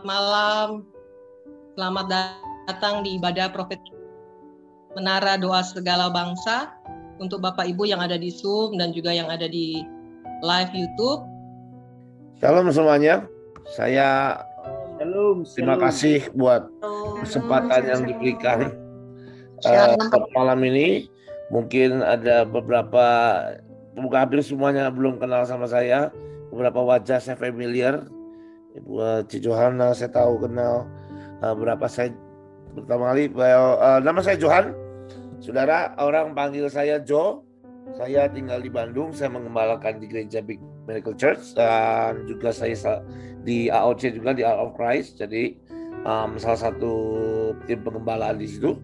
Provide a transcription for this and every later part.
Selamat malam. Selamat datang di ibadah profetik Menara Doa Segala Bangsa untuk Bapak Ibu yang ada di Zoom dan juga yang ada di live YouTube. Shalom semuanya. Saya terima kasih buat kesempatan yang diberikan malam ini. Mungkin ada beberapa, hampir semuanya belum kenal sama saya. Beberapa wajah saya familiar. Ibu Ci Johana saya tahu kenal. Berapa saya pertama kali. Nama saya Johan. Saudara, orang panggil saya Jo. Saya tinggal di Bandung. Saya mengembalakan di gereja Big Miracle Church dan juga saya di AOC juga di Hour of Christ. Jadi salah satu tim pengembalaan di situ.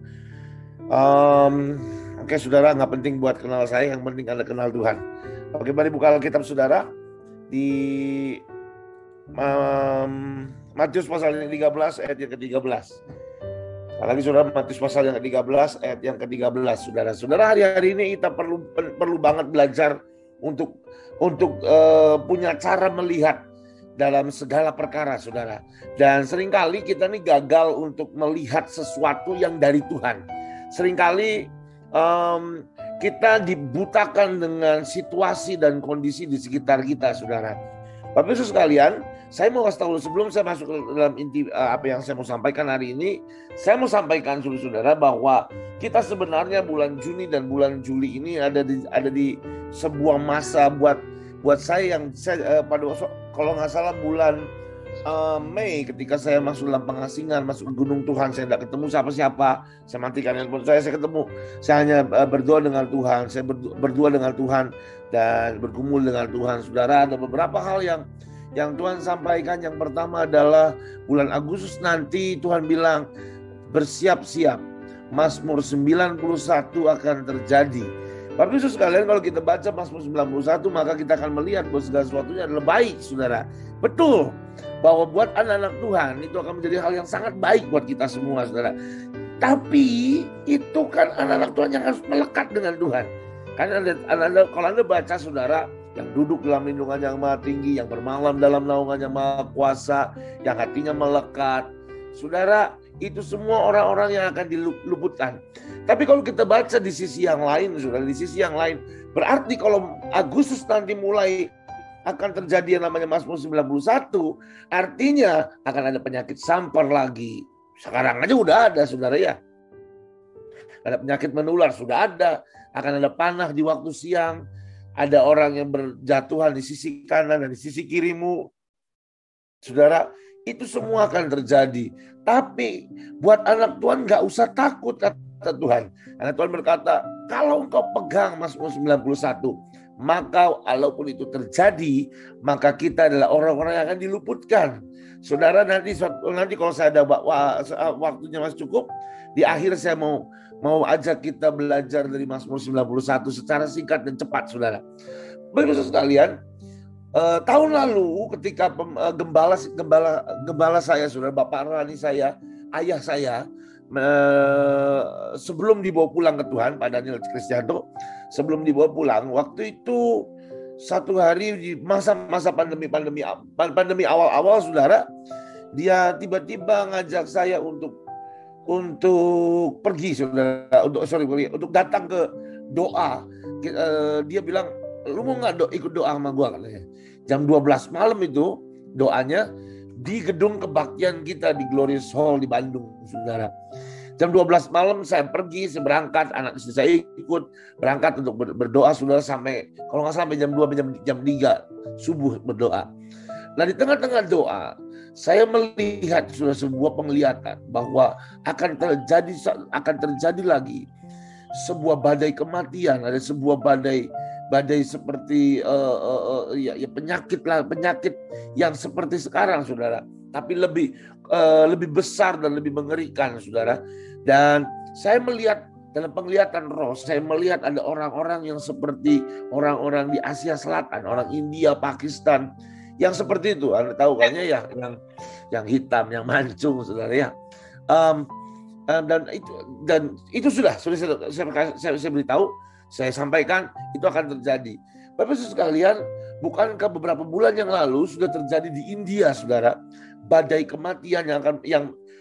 Oke, saudara, nggak penting buat kenal saya, yang penting Anda kenal Tuhan. Oke, mari buka Alkitab saudara di Matius pasal yang 13 ayat yang ke-13. Lagi saudara, Matius pasal yang ke-13 ayat yang ke-13. Saudara, hari-hari ini kita perlu banget belajar untuk punya cara melihat dalam segala perkara, saudara. Dan seringkali kita nih gagal untuk melihat sesuatu yang dari Tuhan. Seringkali kita dibutakan dengan situasi dan kondisi di sekitar kita, saudara. Bapak Ibu sekalian, saya mau kasih tahu sebelum saya masuk ke dalam inti apa yang saya mau sampaikan hari ini. Saya mau sampaikan saudara bahwa kita sebenarnya bulan Juni dan bulan Juli ini ada di sebuah masa buat saya yang pada kalau nggak salah bulan Mei, ketika saya masuk dalam pengasingan, masuk ke Gunung Tuhan, saya tidak ketemu siapa-siapa. Saya matikan handphone saya ketemu. Saya hanya berdoa dengan Tuhan. Saya berdua dengan Tuhan dan bergumul dengan Tuhan. Saudara, ada beberapa hal yang Tuhan sampaikan. Yang pertama adalah bulan Agustus nanti Tuhan bilang bersiap-siap. Mazmur 91 akan terjadi. Bapak Ibu sekalian, kalau kita baca Mazmur 91, maka kita akan melihat bahwa segala sesuatunya adalah baik, saudara. Betul, bahwa buat anak-anak Tuhan itu akan menjadi hal yang sangat baik buat kita semua, saudara. Tapi itu kan anak-anak Tuhan yang harus melekat dengan Tuhan. Karena kalau Anda baca, saudara, yang duduk dalam lindungan yang maha tinggi, yang bermalam dalam naungan yang maha kuasa, yang hatinya melekat, saudara, itu semua orang-orang yang akan diluputkan. Tapi kalau kita baca di sisi yang lain, saudara, di sisi yang lain, berarti kalau Agustus nanti mulai akan terjadi yang namanya Mazmur 91, artinya akan ada penyakit sampar lagi. Sekarang aja udah ada, saudara ya. Ada penyakit menular, sudah ada. Akan ada panah di waktu siang. Ada orang yang berjatuhan di sisi kanan dan di sisi kirimu. Saudara, itu semua akan terjadi. Tapi buat anak Tuhan gak usah takut, kata Tuhan. Karena Tuhan berkata, kalau engkau pegang Mazmur 91, maka walaupun itu terjadi, maka kita adalah orang-orang yang akan diluputkan. Saudara, nanti kalau saya ada waktunya masih cukup, di akhir saya mau ajak kita belajar dari Mazmur 91 secara singkat dan cepat, saudara. Bapak-Ibu sekalian, tahun lalu ketika gembala saya, saudara, Bapak Rani saya, ayah saya, sebelum dibawa pulang ke Tuhan, Pak Daniel Kristianto, sebelum dibawa pulang, waktu itu satu hari di masa pandemi awal-awal, saudara, dia tiba-tiba ngajak saya untuk pergi, saudara, untuk datang ke doa. Dia bilang, lu mau nggak ikut doa sama gua, katanya. Jam 12 malam itu doanya di gedung kebaktian kita di Glorious Hall di Bandung, saudara. Jam 12 malam saya pergi, saya berangkat, anak istri saya ikut berangkat untuk berdoa, saudara, sampai kalau nggak sampai jam 2 jam 3 subuh berdoa. Nah, di tengah-tengah doa saya melihat sudah sebuah penglihatan bahwa akan terjadi lagi sebuah badai kematian, ada sebuah badai seperti penyakit yang seperti sekarang, saudara, tapi lebih besar dan lebih mengerikan, saudara. Dan saya melihat dalam penglihatan roh, saya melihat ada orang-orang yang seperti orang-orang di Asia Selatan, orang India, Pakistan, yang seperti itu. Anda tahu kan ya, yang hitam, yang mancung, saudara ya. Dan itu sudah saya beritahu, saya sampaikan itu akan terjadi. Bapak Ibu sekalian, bukankah beberapa bulan yang lalu sudah terjadi di India, saudara, badai kematian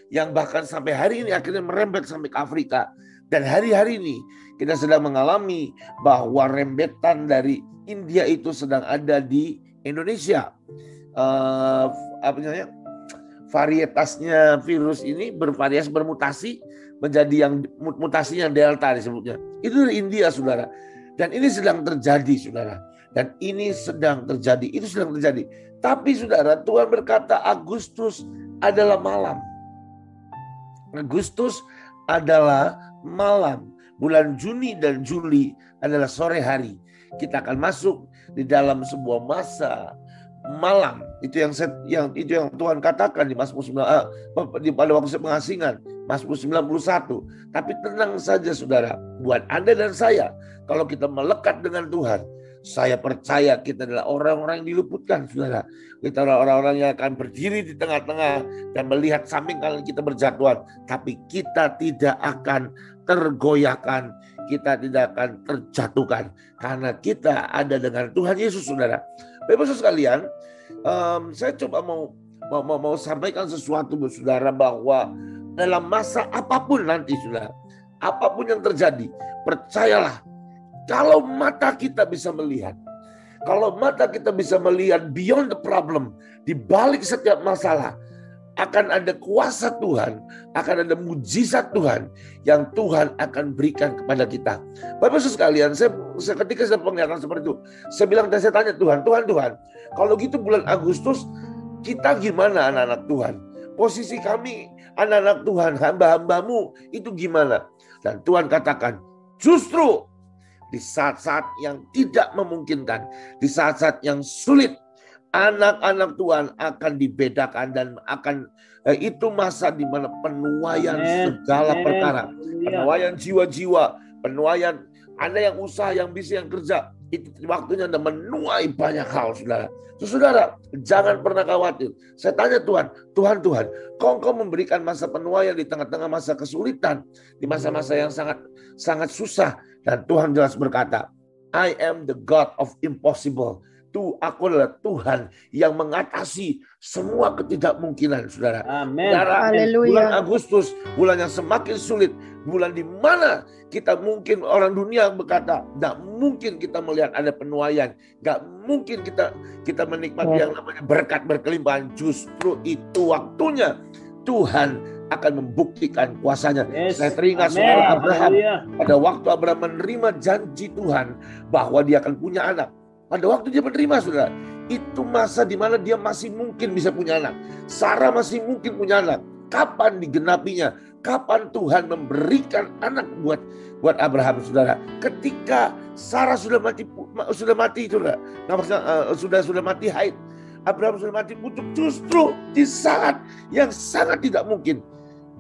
yang bahkan sampai hari ini akhirnya merembet sampai ke Afrika. Dan hari-hari ini kita sedang mengalami bahwa rembetan dari India itu sedang ada di Indonesia. Varietasnya virus ini bervariasi, bermutasi menjadi yang mutasinya Delta disebutnya. Itu dari India, saudara. Dan ini sedang terjadi, saudara. Dan ini sedang terjadi, itu sedang terjadi. Tapi saudara, Tuhan berkata Agustus adalah malam. Agustus adalah malam. Bulan Juni dan Juli adalah sore hari. Kita akan masuk di dalam sebuah masa malam. Itu yang Tuhan katakan di Mazmur 9 pada waktu pengasingan, Mazmur 91. Tapi tenang saja saudara, buat Anda dan saya, kalau kita melekat dengan Tuhan, saya percaya kita adalah orang-orang yang diluputkan, saudara. Kita adalah orang-orang yang akan berdiri di tengah-tengah dan melihat samping kanan kita berjatuhan. Tapi kita tidak akan tergoyahkan, kita tidak akan terjatuhkan. Karena kita ada dengan Tuhan Yesus, saudara. Bapak Ibu sekalian, saya coba mau sampaikan sesuatu, saudara, bahwa dalam masa apapun nanti, saudara, apapun yang terjadi, percayalah, kalau mata kita bisa melihat, kalau mata kita bisa melihat beyond the problem, di balik setiap masalah, akan ada kuasa Tuhan, akan ada mujizat Tuhan yang Tuhan akan berikan kepada kita. Bapak Ibu sekalian, saya ketika saya penglihatan seperti itu, saya bilang dan saya tanya Tuhan, kalau gitu bulan Agustus kita gimana anak-anak Tuhan? Posisi kami anak-anak Tuhan, hamba-hambamu itu gimana? Dan Tuhan katakan, justru di saat-saat yang tidak memungkinkan, di saat-saat yang sulit, anak-anak Tuhan akan dibedakan dan akan itu masa di mana penuaian segala perkara, penuaian jiwa-jiwa, penuaian Anda yang usaha, yang bisa, yang kerja, itu waktunya Anda menuai banyak hal, saudara. Saudara, jangan pernah khawatir. Saya tanya Tuhan, Kau memberikan masa penuaian di tengah-tengah masa kesulitan, di masa-masa yang sangat susah. Dan Tuhan jelas berkata, I am the God of impossible. Aku adalah Tuhan yang mengatasi semua ketidakmungkinan, saudara. Amin. Bulan Agustus, bulan yang semakin sulit, bulan di mana kita mungkin orang dunia berkata, tidak mungkin kita melihat ada penuaian, tidak mungkin kita menikmati yang namanya berkat berkelimpahan. Justru itu waktunya Tuhan akan membuktikan kuasanya. Saya teringat soal Abraham. Pada waktu Abraham menerima janji Tuhan bahwa dia akan punya anak. Pada waktu dia menerima, saudara, itu masa di mana dia masih mungkin bisa punya anak. Sarah masih mungkin punya anak. Kapan digenapinya? Kapan Tuhan memberikan anak buat Abraham, saudara? Ketika Sarah sudah mati, saudara. Sudah mati haid. Abraham sudah mati butuh. Justru di saat yang sangat tidak mungkin,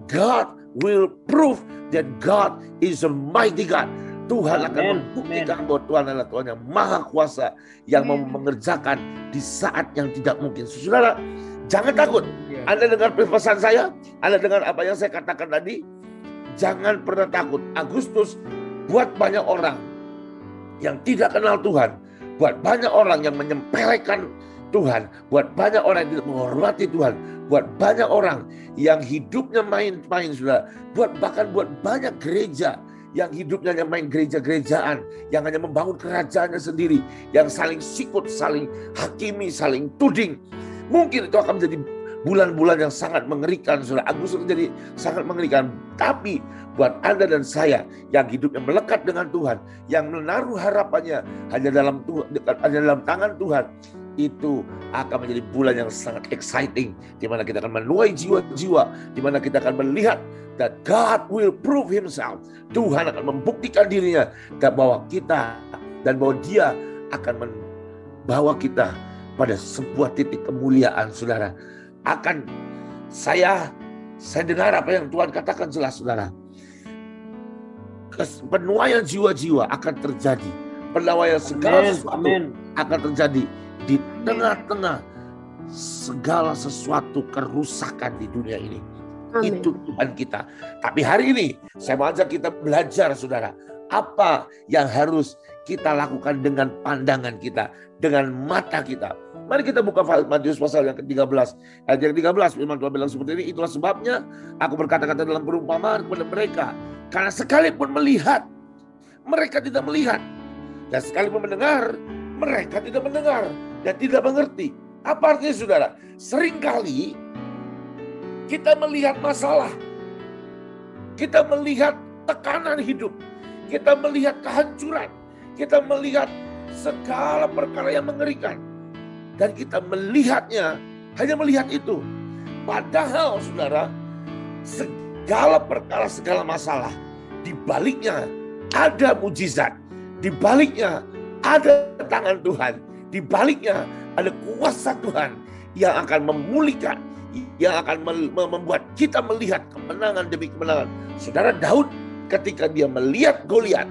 God will prove that God is a mighty God. Tuhan akan membuktikan bahwa Tuhan adalah Tuhan yang maha kuasa, yang mau mengerjakan di saat yang tidak mungkin. Saudara, jangan takut. Anda dengar pesan saya, Anda dengar apa yang saya katakan tadi, jangan pernah takut. Agustus buat banyak orang yang tidak kenal Tuhan, buat banyak orang yang menyepelekan Tuhan, buat banyak orang yang tidak menghormati Tuhan, buat banyak orang yang hidupnya main-main, saudara, bahkan buat banyak gereja yang hidupnya hanya main gereja-gerejaan, yang hanya membangun kerajaannya sendiri, yang saling sikut, saling hakimi, saling tuding. Mungkin itu akan menjadi bulan-bulan yang sangat mengerikan, saudara. Agustus menjadi sangat mengerikan. Tapi buat Anda dan saya yang hidupnya melekat dengan Tuhan, yang menaruh harapannya hanya dalam tangan Tuhan, itu akan menjadi bulan yang sangat exciting, di mana kita akan menuai jiwa-jiwa, di mana kita akan melihat that God will prove himself. Tuhan akan membuktikan dirinya dan bahwa Dia akan membawa kita pada sebuah titik kemuliaan, saudara. Saya dengar apa yang Tuhan katakan jelas, saudara. Penuaian jiwa-jiwa akan terjadi. Penuaian segala sesuatu akan terjadi di tengah-tengah segala sesuatu kerusakan di dunia ini. Amin. Itu Tuhan kita. Tapi hari ini saya mau ajak kita belajar, saudara, apa yang harus kita lakukan dengan pandangan kita, dengan mata kita. Mari kita buka Matius pasal yang ke-13. Ayat yang ke-13, firman Tuhan bilang seperti ini, itulah sebabnya aku berkata-kata dalam perumpamaan kepada mereka. Karena sekalipun melihat, mereka tidak melihat. Dan sekalipun mendengar, mereka tidak mendengar. Dan tidak mengerti. Apa artinya saudara? Seringkali kita melihat masalah. Kita melihat tekanan hidup. Kita melihat kehancuran. Kita melihat segala perkara yang mengerikan. Dan kita melihatnya, hanya melihat itu. Padahal saudara, segala perkara, segala masalah, di baliknya ada mujizat. Di baliknya ada tangan Tuhan. Di baliknya ada kuasa Tuhan yang akan memulihkan, yang akan membuat kita melihat kemenangan demi kemenangan. Saudara, Daud ketika dia melihat Goliat,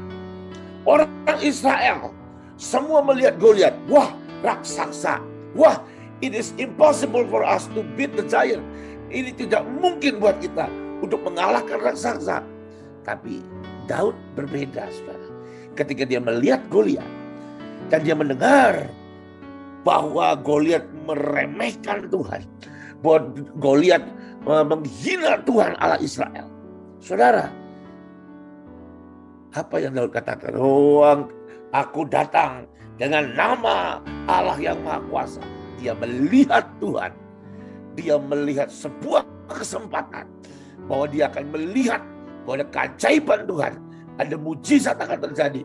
orang Israel semua melihat Goliat, wah raksasa, wah it is impossible for us to beat the giant. Ini tidak mungkin buat kita untuk mengalahkan raksasa. Tapi Daud berbeda, saudara. Ketika dia melihat Goliat dan dia mendengar bahwa Goliat meremehkan Tuhan, bahwa Goliat menghina Tuhan Allah Israel. Saudara, apa yang Daud katakan? Oh, aku datang dengan nama Allah yang Maha Kuasa. Dia melihat Tuhan. Dia melihat sebuah kesempatan bahwa dia akan melihat bahwa ada keajaiban Tuhan, ada mujizat akan terjadi.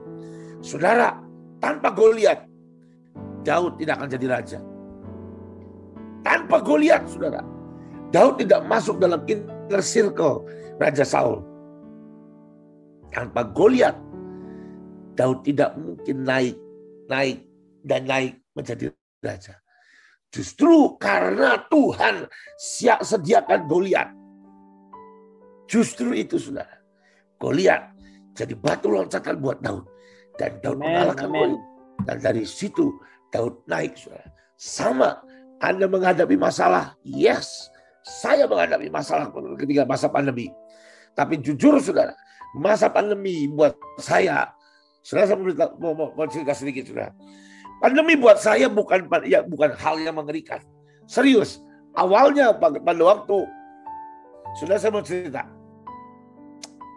Saudara, tanpa Goliat, Daud tidak akan jadi raja. Tanpa Goliat, saudara, Daud tidak masuk dalam inner circle Raja Saul. Tanpa Goliat, Daud tidak mungkin naik menjadi raja. Justru karena Tuhan sediakan Goliat. Justru itu, saudara, Goliat jadi batu loncatan buat Daud. Dan Daud mengalahkan Goliat. Dan dari situ Daud naik, saudara. Sama, Anda menghadapi masalah. Yes, saya menghadapi masalah ketika masa pandemi. Tapi jujur, saudara, masa pandemi buat saya mau cerita sedikit, saudara. Pandemi buat saya bukan hal yang mengerikan. Serius, awalnya pada waktu, sudah saya mau cerita.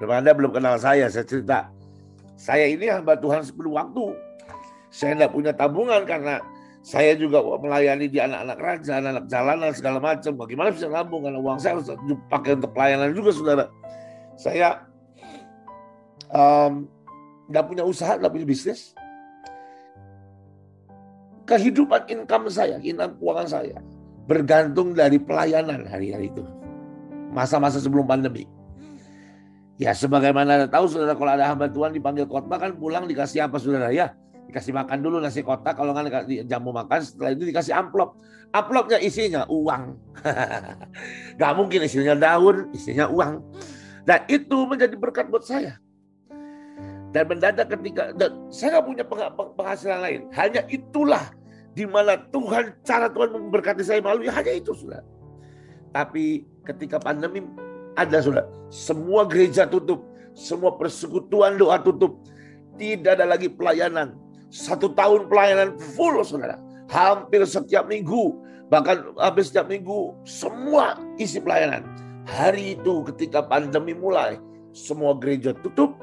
Anda belum kenal saya cerita. Saya ini hamba Tuhan sebelum waktu. Saya tidak punya tabungan karena saya juga melayani di anak-anak raja, anak-anak jalanan segala macam. Bagaimana bisa nabung karena uang saya harus dipakai untuk pelayanan juga, saudara. Saya tidak punya usaha, tidak punya bisnis. Kehidupan income saya, income keuangan saya bergantung dari pelayanan hari-hari itu. Masa-masa sebelum pandemi. Ya, sebagaimana Anda tahu, saudara, kalau ada hamba Tuhan dipanggil khotbah kan pulang dikasih apa, saudara? Ya, dikasih makan dulu nasi kotak, kalau nggak jamu makan, setelah itu dikasih amplop. Amplopnya isinya uang. Gak mungkin isinya daun, isinya uang. Dan itu menjadi berkat buat saya. Dan mendadak ketika saya nggak punya penghasilan lain, hanya itulah di mana cara Tuhan memberkati saya melalui hanya itu, saudara. Tapi ketika pandemi ada, saudara, semua gereja tutup, semua persekutuan doa tutup, tidak ada lagi pelayanan. 1 tahun pelayanan full, saudara. Hampir setiap minggu, bahkan hampir setiap minggu semua isi pelayanan. Hari itu ketika pandemi mulai, semua gereja tutup,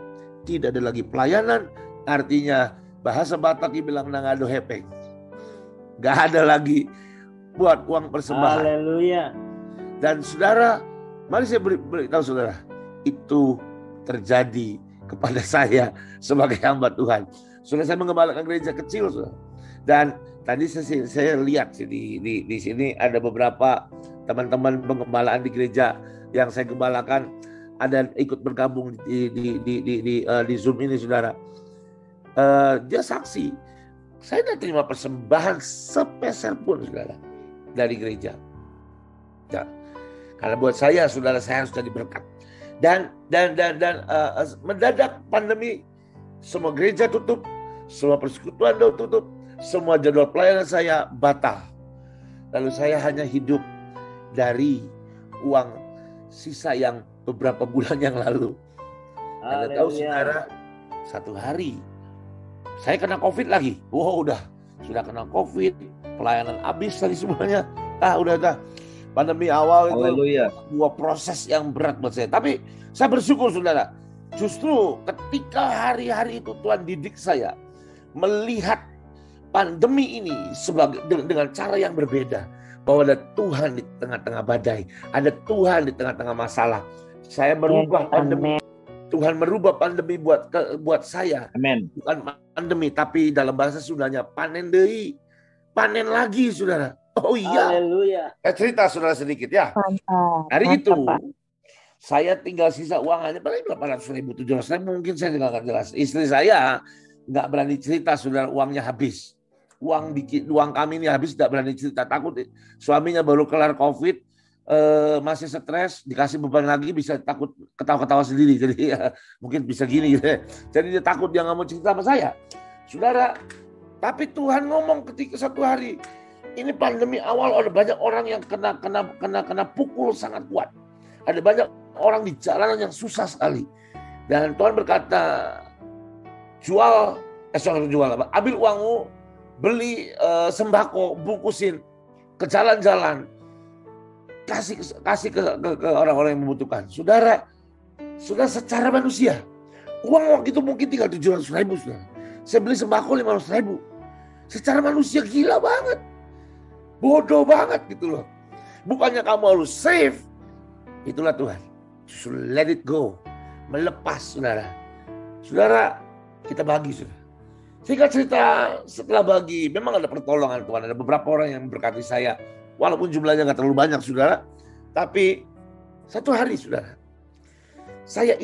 tidak ada lagi pelayanan. Artinya bahasa Batak bilang nangado hepeng. Gak ada lagi buat uang persembahan. Haleluya. Dan saudara, mari saya beritahu saudara, itu terjadi kepada saya sebagai hamba Tuhan. Sudah saya mengembalakan gereja kecil, saudara. Dan tadi saya lihat di sini ada beberapa teman-teman pengembalaan di gereja yang saya gembalakan ada ikut bergabung di Zoom ini, saudara. Dia saksi. Saya tidak terima persembahan sepeser pun, saudara, dari gereja. Ya. Karena buat saya, saudara, saya harus jadi berkat. Dan mendadak pandemi, semua gereja tutup, semua persekutuan tutup, semua jadwal pelayanan saya batal. Lalu saya hanya hidup dari uang sisa yang beberapa bulan yang lalu. Anda tahu, saudara, satu hari Saya kena COVID lagi. Wow, sudah kena COVID, pelayanan habis tadi semuanya. Udah. Pandemi awal itu sebuah proses yang berat buat saya. Tapi saya bersyukur, saudara. Justru ketika hari-hari itu Tuhan didik saya melihat pandemi ini dengan cara yang berbeda. Bahwa ada Tuhan di tengah-tengah badai. Ada Tuhan di tengah-tengah masalah. Saya merubah pandemi. Tuhan merubah pandemi buat saya. Amin. Bukan pandemi, tapi dalam bahasa Sundanya panen deui. Panen lagi, saudara. Oh iya. Haleluya. Cerita saudara sedikit ya. Hari itu saya tinggal sisa uang hanya paling 800.000, 700.000 mungkin, saya juga nggak jelas. Istri saya nggak berani cerita, saudara, uangnya habis. Uang kami ini habis, nggak berani cerita, takut suaminya baru kelar COVID, masih stres, dikasih beban lagi bisa takut ketawa-ketawa sendiri. Jadi ya, mungkin bisa gini gitu. Jadi dia takut, dia nggak mau cerita sama saya, saudara. Tapi Tuhan ngomong ketika satu hari, ini pandemi awal ada banyak orang yang kena pukul sangat kuat. Ada banyak orang di jalanan yang susah sekali. Dan Tuhan berkata, ambil uangmu, beli sembako, bungkusin ke jalan-jalan, kasih ke orang-orang yang membutuhkan. Saudara secara manusia, uang waktu itu mungkin tinggal 700.000, saudara. Saya beli sembako 500.000. Secara manusia gila banget. Bodoh banget gitu loh. Bukannya kamu harus save. Itulah Tuhan. Just let it go. Melepas, saudara. Saudara, kita bagi, saudara. Singkat cerita, setelah bagi, memang ada pertolongan Tuhan. Ada beberapa orang yang memberkati saya. Walaupun jumlahnya nggak terlalu banyak, saudara. Tapi satu hari, saudara, saya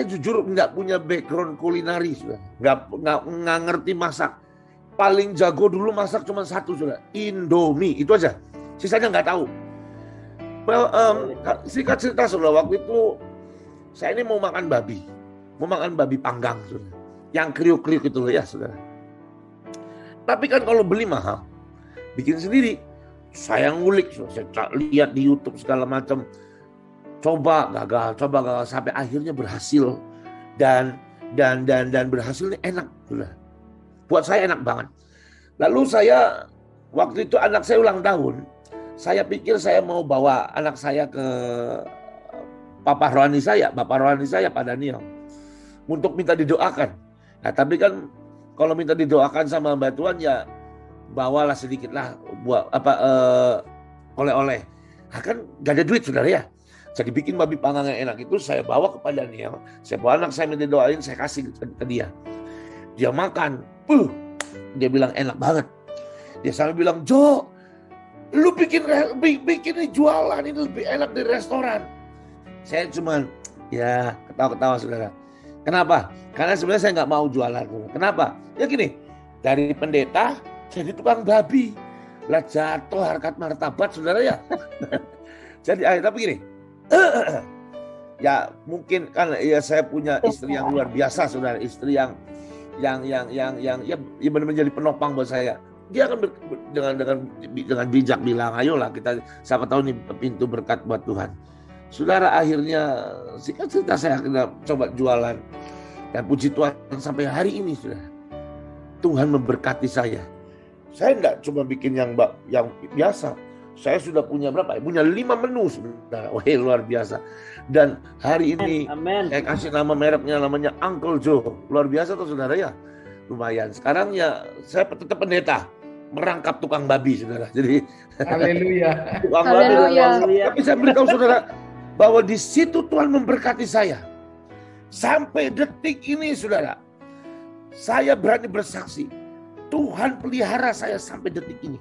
jujur nggak punya background kulinari, saudara. Nggak ngerti masak. Paling jago dulu masak cuma satu, saudara, Indomie, itu aja. Sisanya nggak tahu. Singkat cerita, saudara, waktu itu saya ini mau makan babi panggang, saudara, yang kriuk-kriuk itu loh ya, saudara. Tapi kan kalau beli mahal, bikin sendiri. Saya ngulik, saudara. Saya lihat di YouTube segala macam, coba gagal sampai akhirnya berhasil, dan berhasilnya enak, saudara. Buat saya enak banget. Lalu saya, waktu itu anak saya ulang tahun, saya pikir saya mau bawa anak saya ke Bapak rohani saya, Pak Daniel, untuk minta didoakan. Nah, tapi kan kalau minta didoakan sama Mbak Tuhan, ya bawalah sedikit lah buat oleh-oleh. Nah, kan gak ada duit, saudara ya. Jadi bikin babi panggang yang enak itu saya bawa ke Pak Daniel, saya bawa anak saya minta doain, saya kasih ke dia. Dia makan, dia bilang enak banget. Dia sampai bilang, Jo, lu bikin jualan ini lebih enak dari restoran. Saya cuman ya ketawa-ketawa, saudara. Kenapa? Karena sebenarnya saya nggak mau jualan. Kenapa? Ya gini, dari pendeta jadi tukang babi. Lah jatuh harkat martabat, saudara ya. Jadi tapi gini, ya mungkin kan ya saya punya istri yang luar biasa, saudara. Istri yang benar-benar jadi penopang buat saya. Dia akan dengan bijak bilang, ayolah kita, siapa tahu nih pintu berkat buat Tuhan. Saudara, akhirnya singkat cerita saya akhirnya coba jualan, dan puji Tuhan sampai hari ini, saudara, Tuhan memberkati saya. Saya enggak cuma bikin yang biasa. Saya sudah punya berapa? Punya 5 menu, saudara. Wah, luar biasa. Dan hari ini saya kasih nama mereknya, namanya Uncle Joe. Luar biasa tuh, saudara ya. Lumayan. Sekarang ya saya tetap pendeta, merangkap tukang babi, saudara. Jadi haleluya. Tukang babi. Tapi saya beritahu saudara bahwa di situ Tuhan memberkati saya. Sampai detik ini, saudara, saya berani bersaksi, Tuhan pelihara saya sampai detik ini.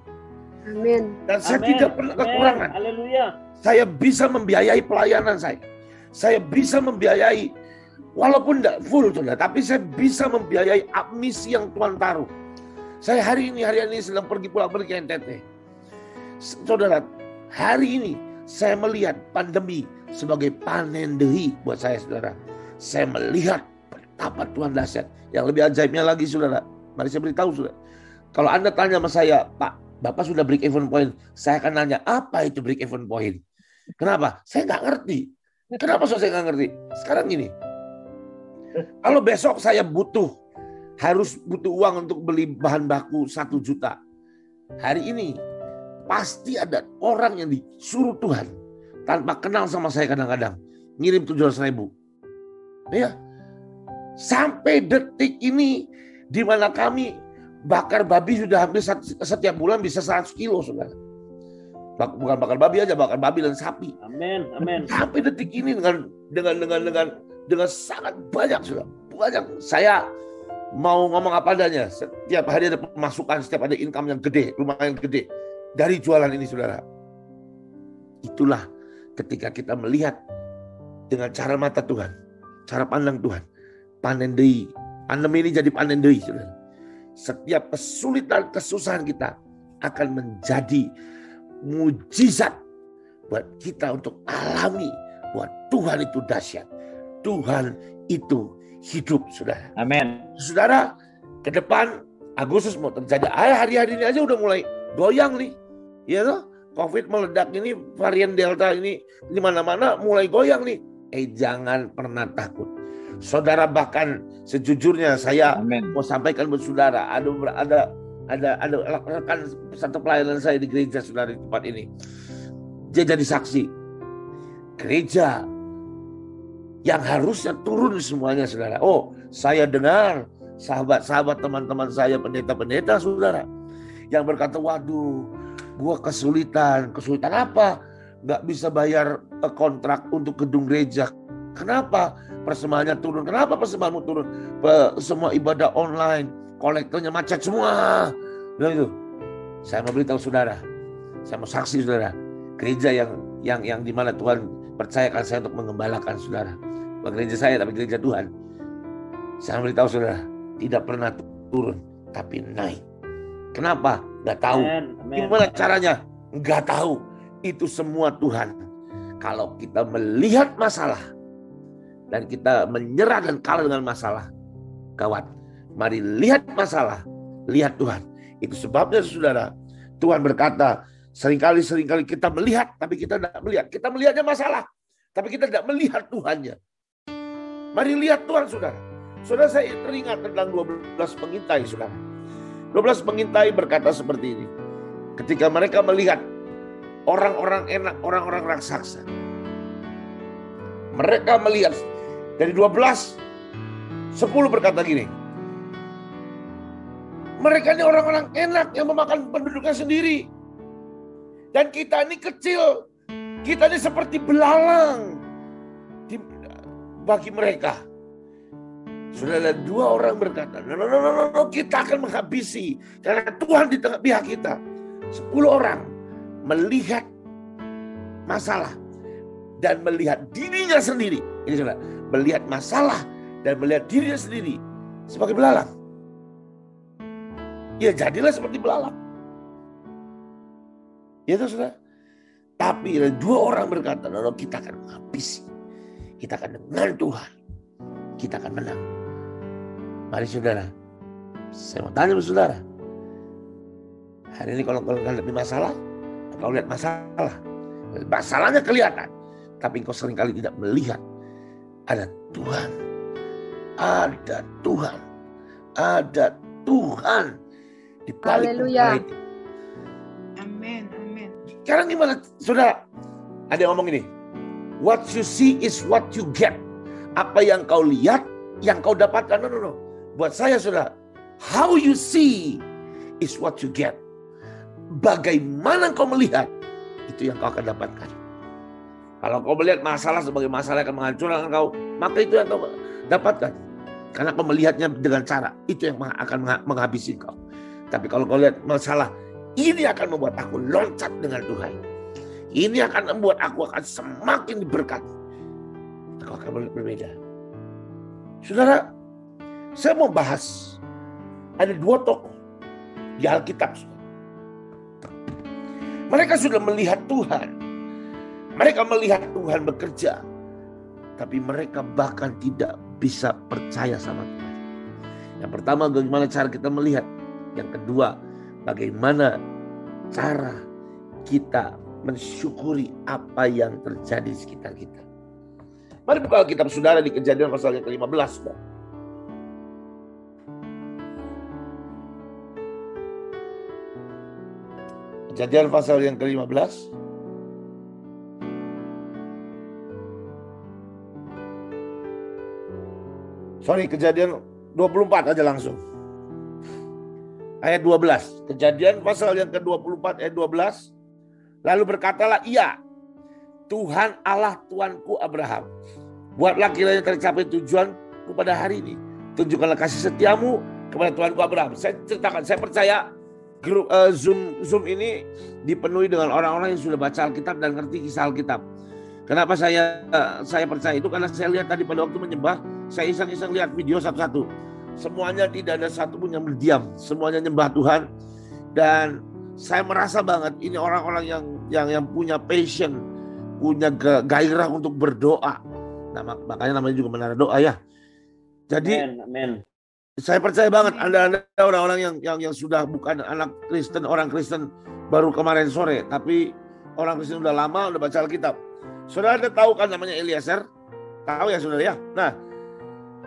Amin. Dan saya tidak pernah kekurangan. Haleluya. Saya bisa membiayai pelayanan saya. Saya bisa membiayai, walaupun tidak full, saudara, tapi saya bisa membiayai misi yang Tuhan taruh. Saya hari ini sedang pulang pergi ke NTT. Saudara, hari ini saya melihat pandemi sebagai panen deui buat saya, saudara. Saya melihat betapa Tuhan dahsyat. Yang lebih ajaibnya lagi, saudara, mari saya beritahu, saudara. Kalau Anda tanya sama saya, Pak, Bapak sudah break even point, saya akan nanya, apa itu break even point? Kenapa? Saya nggak ngerti. Kenapa saya nggak ngerti? Sekarang gini, Kalau besok saya harus butuh uang untuk beli bahan baku 1 juta. Hari ini pasti ada orang yang disuruh Tuhan tanpa kenal sama saya kadang-kadang ngirim 700.000. Ya. Sampai detik ini di mana kami bakar babi sudah hampir setiap bulan bisa 100 kilo, saudara. Bukan bakar babi aja, bakar babi dan sapi. Amin, amin. Sampai detik ini dengan sangat banyak, sudah banyak. Saya mau ngomong apa adanya. Setiap hari ada pemasukan, setiap ada income yang gede, lumayan gede dari jualan ini, saudara. Itulah ketika kita melihat dengan cara mata Tuhan, cara pandang Tuhan. Panen deui. Pandemi ini jadi panen deui, saudara. Setiap kesulitan, kesusahan kita akan menjadi mujizat buat kita untuk alami bahwa Tuhan itu dahsyat. Tuhan itu hidup, saudara. Amin. Saudara, ke depan Agustus mau terjadi. Hari-hari ini aja udah mulai goyang nih. Ya toh? Covid meledak ini, varian Delta ini di mana-mana mulai goyang nih. Jangan pernah takut. Saudara, bahkan sejujurnya saya mau sampaikan buat saudara, ada rekan satu pelayanan saya di gereja, saudara, di tempat ini. Dia jadi saksi. Gereja yang harusnya turun semuanya, saudara. Oh, saya dengar sahabat-sahabat teman-teman saya, pendeta-pendeta, saudara, yang berkata, waduh, gua kesulitan apa? Gak bisa bayar kontrak untuk gedung gereja. Kenapa? Persembahannya turun. Kenapa persembahanmu turun? Semua ibadah online, kolektornya macet semua. Nah itu, saya mau beritahu saudara, saya mau saksi saudara, gereja yang di mana Tuhan percayakan saya untuk mengembalakan saudara. Bukan gereja saya, tapi gereja Tuhan. Saya mau beritahu saudara, tidak pernah turun, tapi naik. Kenapa? Gak tahu. Gimana caranya? Gak tahu. Itu semua Tuhan. Kalau kita melihat masalah dan kita menyerah dan kalah dengan masalah, gawat. Mari lihat masalah, lihat Tuhan. Itu sebabnya, saudara, Tuhan berkata, seringkali kita melihat, tapi kita tidak melihat. Kita melihatnya masalah, tapi kita tidak melihat Tuhannya. Mari lihat Tuhan, saudara. Saudara, saya teringat tentang 12 pengintai, saudara. 12 pengintai berkata seperti ini. Ketika mereka melihat orang-orang enak, orang-orang raksasa, mereka melihat dari 12, 10 berkata gini, mereka ini orang-orang enak yang memakan penduduknya sendiri. Dan kita ini kecil, kita ini seperti belalang bagi mereka. Sudah ada 2 orang berkata, no, kita akan menghabisi karena Tuhan di tengah pihak kita. 10 orang melihat masalah dan melihat dirinya sendiri. Ini saudara, melihat masalah dan melihat dirinya sendiri sebagai belalang. Ya jadilah seperti belalang. Ya itu saudara. Tapi ada 2 orang berkata, no, kita akan menghabisi. Kita akan dengan Tuhan. Kita akan menang. Mari saudara, saya mau tanya sama saudara. Hari ini kalau menghadapi masalah, kau lihat masalah. Masalahnya kelihatan. Tapi engkau seringkali tidak melihat. Ada Tuhan. Ada Tuhan. Ada Tuhan. Di balik perkara itu. Amin. Amin. Sekarang gimana saudara? Ada yang ngomong ini. What you see is what you get. Apa yang kau lihat, yang kau dapatkan. No. Buat saya saudara, how you see is what you get. Bagaimana kau melihat, itu yang kau akan dapatkan. Kalau kau melihat masalah sebagai masalah yang akan menghancurkan kau, maka itu yang kau dapatkan. Karena kau melihatnya dengan cara, itu yang akan menghabisi kau. Tapi kalau kau lihat masalah, ini akan membuat aku loncat dengan Tuhan. Ini akan membuat aku akan semakin diberkati. Kau akan berbeda. Saudara, saya mau bahas. Ada 2 tokoh di Alkitab. Mereka sudah melihat Tuhan. Mereka melihat Tuhan bekerja. Tapi mereka bahkan tidak bisa percaya sama Tuhan. Yang pertama, bagaimana cara kita melihat. Yang kedua, bagaimana cara kita mensyukuri apa yang terjadi di sekitar kita. Mari buka kitab saudara di Kejadian pasal yang ke-15. Saudara. Kejadian pasal yang ke-15. Kejadian 24 aja langsung. Ayat 12. Kejadian pasal yang ke-24 ayat 12. Lalu berkatalah ia, Tuhan Allah Tuanku Abraham, buatlah kiranya tercapai tujuanku pada hari ini. Tunjukkanlah kasih setiamu kepada Tuanku Abraham. Saya ceritakan, saya percaya grup Zoom ini dipenuhi dengan orang-orang yang sudah baca Alkitab dan ngerti kisah Alkitab. Kenapa saya percaya itu? Karena saya lihat tadi pada waktu menyembah, saya iseng-iseng lihat video satu-satu. Semuanya tidak ada satu pun yang berdiam, semuanya nyembah Tuhan. Dan saya merasa banget ini orang-orang yang punya passion, punya gairah untuk berdoa. Nah, makanya namanya juga menara doa ya. Jadi amen. Saya percaya banget Anda orang-orang yang sudah bukan anak Kristen, orang Kristen baru kemarin sore, tapi orang Kristen udah lama, udah baca Alkitab. Saudara Anda tahu kan namanya Eliezer? Tahu ya saudara ya? Nah,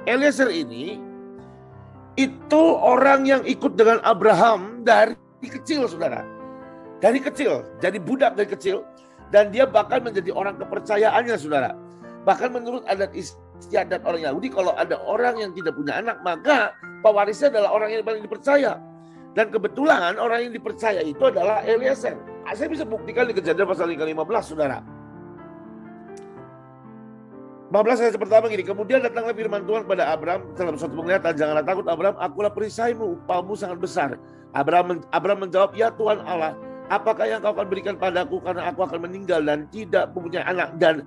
Eliezer ini itu orang yang ikut dengan Abraham dari kecil, saudara. Dari kecil, jadi budak dari kecil. Dan dia bahkan menjadi orang kepercayaannya, saudara. Bahkan menurut adat istiadat orang Yahudi, kalau ada orang yang tidak punya anak, maka pewarisnya adalah orang yang paling dipercaya. Dan kebetulan orang yang dipercaya itu adalah Eliezer. Saya bisa buktikan di Kejadian pasal 15, saudara. 15 ayat pertama gini, kemudian datanglah firman Tuhan pada Abraham dalam suatu penglihatan, janganlah takut Abraham, akulah perisaimu, upamu sangat besar. Abraham menjawab, ya Tuhan Allah, apakah yang kau akan berikan padaku karena aku akan meninggal dan tidak mempunyai anak, dan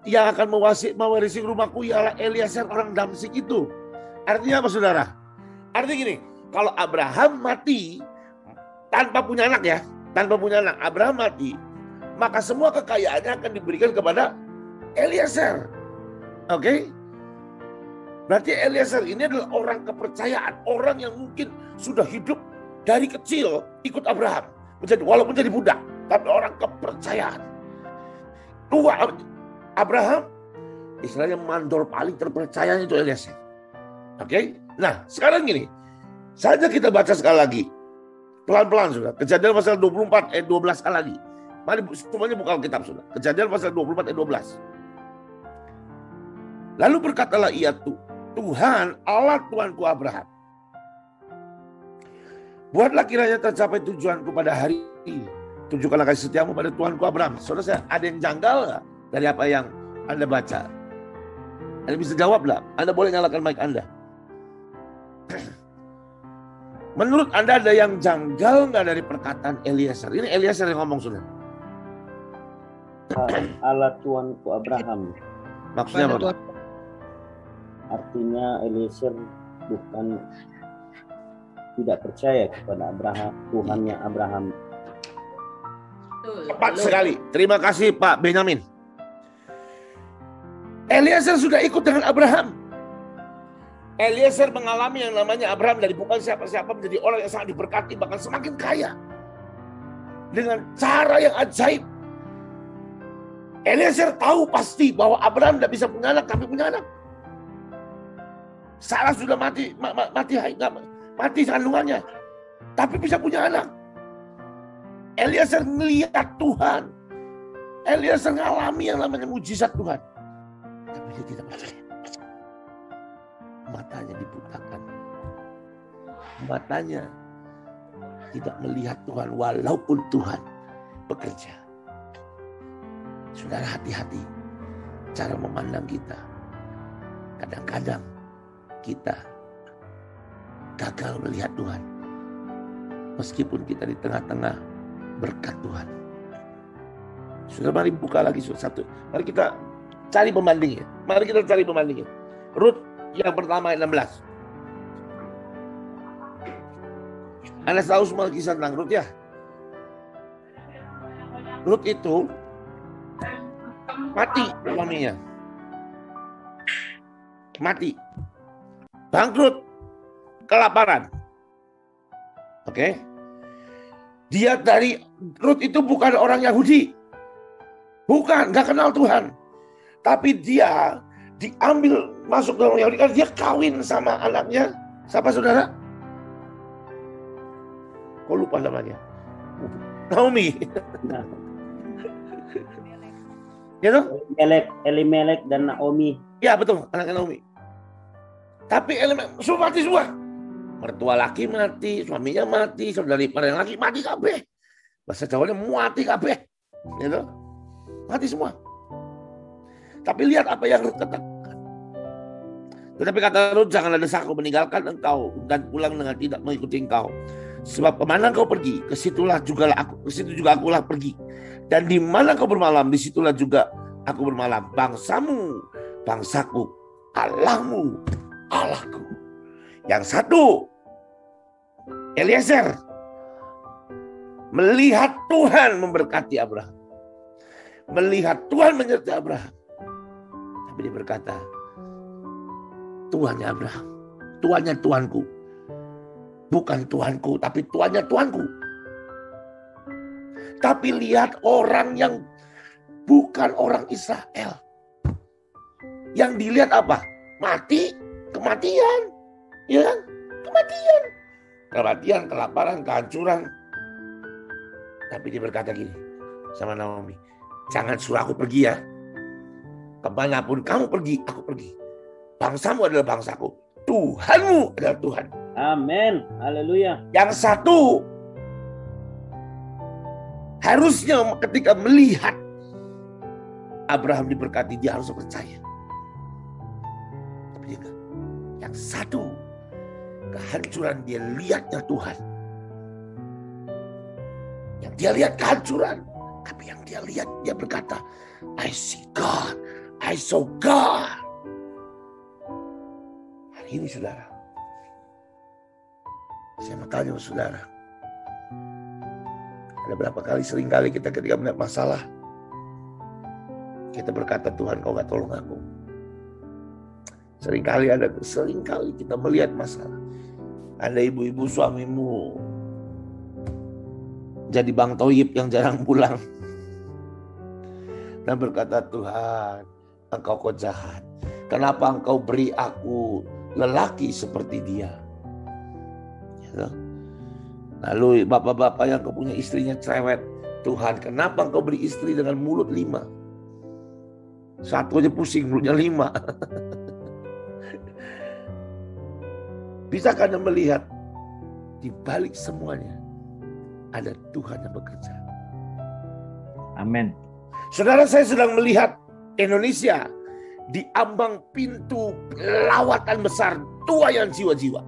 yang akan mewarisi rumahku ialah Eliezer orang Damsik itu. Artinya apa saudara? Artinya gini, kalau Abraham mati tanpa punya anak ya, Abraham mati, maka semua kekayaannya akan diberikan kepada Eliezer. Oke? Berarti Eliezer ini adalah orang kepercayaan, orang yang mungkin sudah hidup dari kecil ikut Abraham, walaupun jadi budak, tapi orang kepercayaan. Tua Abraham, istilahnya mandor paling terpercaya itu Eliezer. Oke? Nah, sekarang gini, saja kita baca sekali lagi. Pelan-pelan sudah. Kejadian pasal 24 ayat 12 sekali lagi. Mari semuanya buka Alkitab sudah. Kejadian pasal 24 ayat 12. Lalu berkatalah ia, Tuhan Allah Tuanku Abraham, buatlah kiranya tercapai tujuanku pada hari ini. Tunjukkanlah kasih setiamu pada Tuanku Abraham. Saudara, ada yang janggal gak dari apa yang Anda baca? Anda bisa jawab lah. Anda boleh nyalakan mic Anda. Menurut Anda ada yang janggal gak dari perkataan Eliezer? Ini Eliezer yang ngomong saudara. Allah Tuanku Abraham. Maksudnya apa? Artinya Eliezer bukan tidak percaya kepada Abraham, Tuhannya Abraham. Tepat sekali. Terima kasih Pak Benyamin. Eliezer sudah ikut dengan Abraham. Eliezer mengalami yang namanya Abraham dari bukan siapa-siapa menjadi orang yang sangat diberkati, bahkan semakin kaya. Dengan cara yang ajaib. Eliezer tahu pasti bahwa Abraham tidak bisa punya anak, tapi punya anak. Sarah sudah mati kandungannya, tapi bisa punya anak. Eliezer melihat Tuhan. Eliezer mengalami yang namanya mujizat Tuhan. Tapi dia tidak percaya. Matanya dibutakan. Matanya tidak melihat Tuhan walaupun Tuhan bekerja. Saudara, hati-hati cara memandang kita. Kadang-kadang kita gagal melihat Tuhan. Meskipun kita di tengah-tengah berkat Tuhan. Saudara, mari buka lagi satu. Mari kita cari pembandingnya. Rut yang pertama ayat 16. Anda tahu semua kisah tentang Rut ya? Rut itu mati suaminya. Mati. Bangkrut. Kelaparan. Oke. Dia dari Rut itu bukan orang Yahudi. Bukan, gak kenal Tuhan. Tapi dia diambil masuk dalam Yahudi karena dia kawin sama anaknya. Siapa saudara? Kok lupa namanya? Naomi. Nah, Ya toh? Elimelek dan Naomi. Ya betul, anaknya Naomi. Tapi semua mati semua. Mertua laki mati, suaminya mati, saudari ipar yang laki mati kabeh. Bahasa Jawanya mati kabeh. Gitu. Mati semua. Tapi lihat apa yang Rut katakan. Tetapi kata Rut, janganlah desakku meninggalkan engkau dan pulang dengan tidak mengikuti engkau. Sebab kemana engkau pergi, ke situ juga akulah pergi. Dan di mana engkau bermalam, di situlah juga aku bermalam. Bangsamu, bangsaku, Allahmu, Allahku. Yang satu, Eliezer, melihat Tuhan memberkati Abraham. Melihat Tuhan menyertai Abraham. Tapi dia berkata, Tuhannya Abraham, Tuhannya Tuhanku. Bukan Tuhanku, tapi Tuhannya Tuhanku. Tapi lihat orang yang bukan orang Israel. Yang dilihat apa? Mati, kematian. Ya kan? Kematian. Kematian, kelaparan, kehancuran. Tapi dia berkata gini sama Naomi, jangan suruh aku pergi ya. Kemanapun kamu pergi, aku pergi. Bangsamu adalah bangsaku. Tuhanmu adalah Tuhan. Amin. Haleluya. Yang satu, harusnya ketika melihat Abraham diberkati, dia harus percaya. Tapi dia enggak. Yang satu, kehancuran dia lihatnya Tuhan. Yang dia lihat kehancuran. Tapi yang dia lihat, dia berkata, I see God. I saw God. Hari ini saudara, saya mau tanya saudara, ada berapa kali, sering kali kita ketika melihat masalah, kita berkata, Tuhan kau gak tolong aku. Sering kali kita melihat masalah. Ada ibu-ibu suamimu jadi Bang Toyib yang jarang pulang. Dan berkata, Tuhan, engkau kok jahat. Kenapa engkau beri aku lelaki seperti dia? Ya. Lalu bapak-bapak yang kau punya istrinya cerewet. Tuhan, kenapa engkau beri istri dengan mulut 5? Satu aja pusing, mulutnya 5. Bisakah Anda melihat di balik semuanya ada Tuhan yang bekerja? Amin. Saudara, saya sedang melihat Indonesia di ambang pintu lawatan besar tuaian jiwa-jiwa.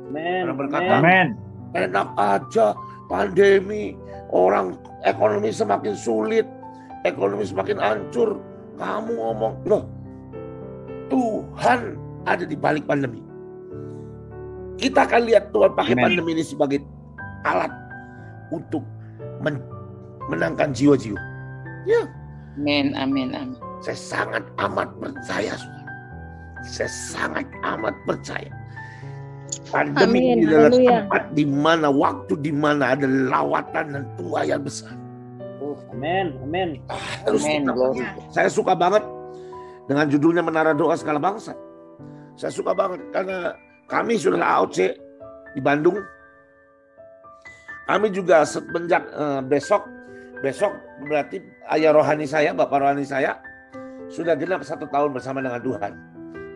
Amin. Orang berkata, Amin. enak aja pandemi, orang ekonomi semakin sulit, ekonomi semakin hancur. Kamu ngomong, loh, Tuhan ada di balik pandemi. Kita akan lihat Tuhan pakai pandemi ini sebagai alat untuk menangkan jiwa-jiwa. Ya. Amin, amin, amin. Saya sangat amat percaya, saudara. Saya sangat amat percaya. Pandemi ini adalah tempat di mana, waktu di mana ada lawatan dan tuaian besar. Amin, amin. Saya suka banget dengan judulnya Menara Doa Segala Bangsa. Saya suka banget karena kami sudah AOC di Bandung. Kami juga semenjak besok berarti ayah rohani saya, bapak rohani saya sudah genap 1 tahun bersama dengan Tuhan,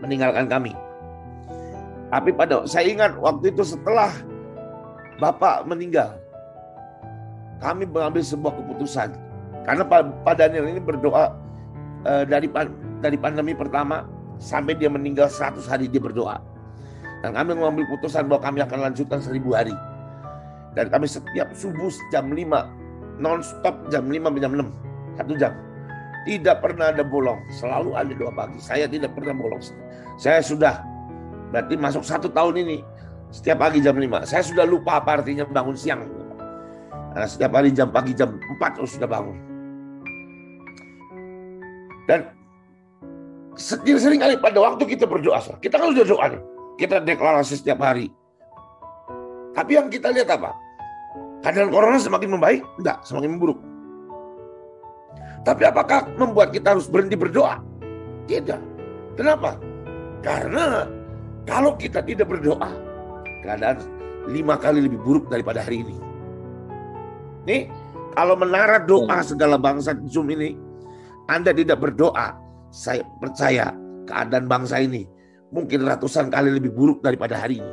meninggalkan kami. Tapi saya ingat waktu itu setelah bapak meninggal, kami mengambil sebuah keputusan. Karena Pak Daniel ini berdoa dari pandemi pertama sampai dia meninggal 100 hari dia berdoa. Dan kami mengambil keputusan bahwa kami akan lanjutkan 1000 hari. Dan kami setiap subuh jam 5 non-stop jam 5 sampai jam 6, 1 jam. Tidak pernah ada bolong, selalu ada doa pagi. Saya tidak pernah bolong. Saya sudah, berarti masuk 1 tahun ini, setiap pagi jam 5. Saya sudah lupa apa artinya bangun siang. Nah, setiap hari jam pagi jam 4 sudah bangun. Dan sering kali pada waktu kita berdoa, kita kan sudah doa nih, kita deklarasi setiap hari. Tapi yang kita lihat apa? Keadaan corona semakin membaik? Enggak, semakin memburuk. Tapi apakah membuat kita harus berhenti berdoa? Tidak. Kenapa? Karena kalau kita tidak berdoa, keadaan 5 kali lebih buruk daripada hari ini. Nih, kalau menara doa segala bangsa di Zoom ini, Anda tidak berdoa, saya percaya keadaan bangsa ini mungkin ratusan kali lebih buruk daripada hari ini.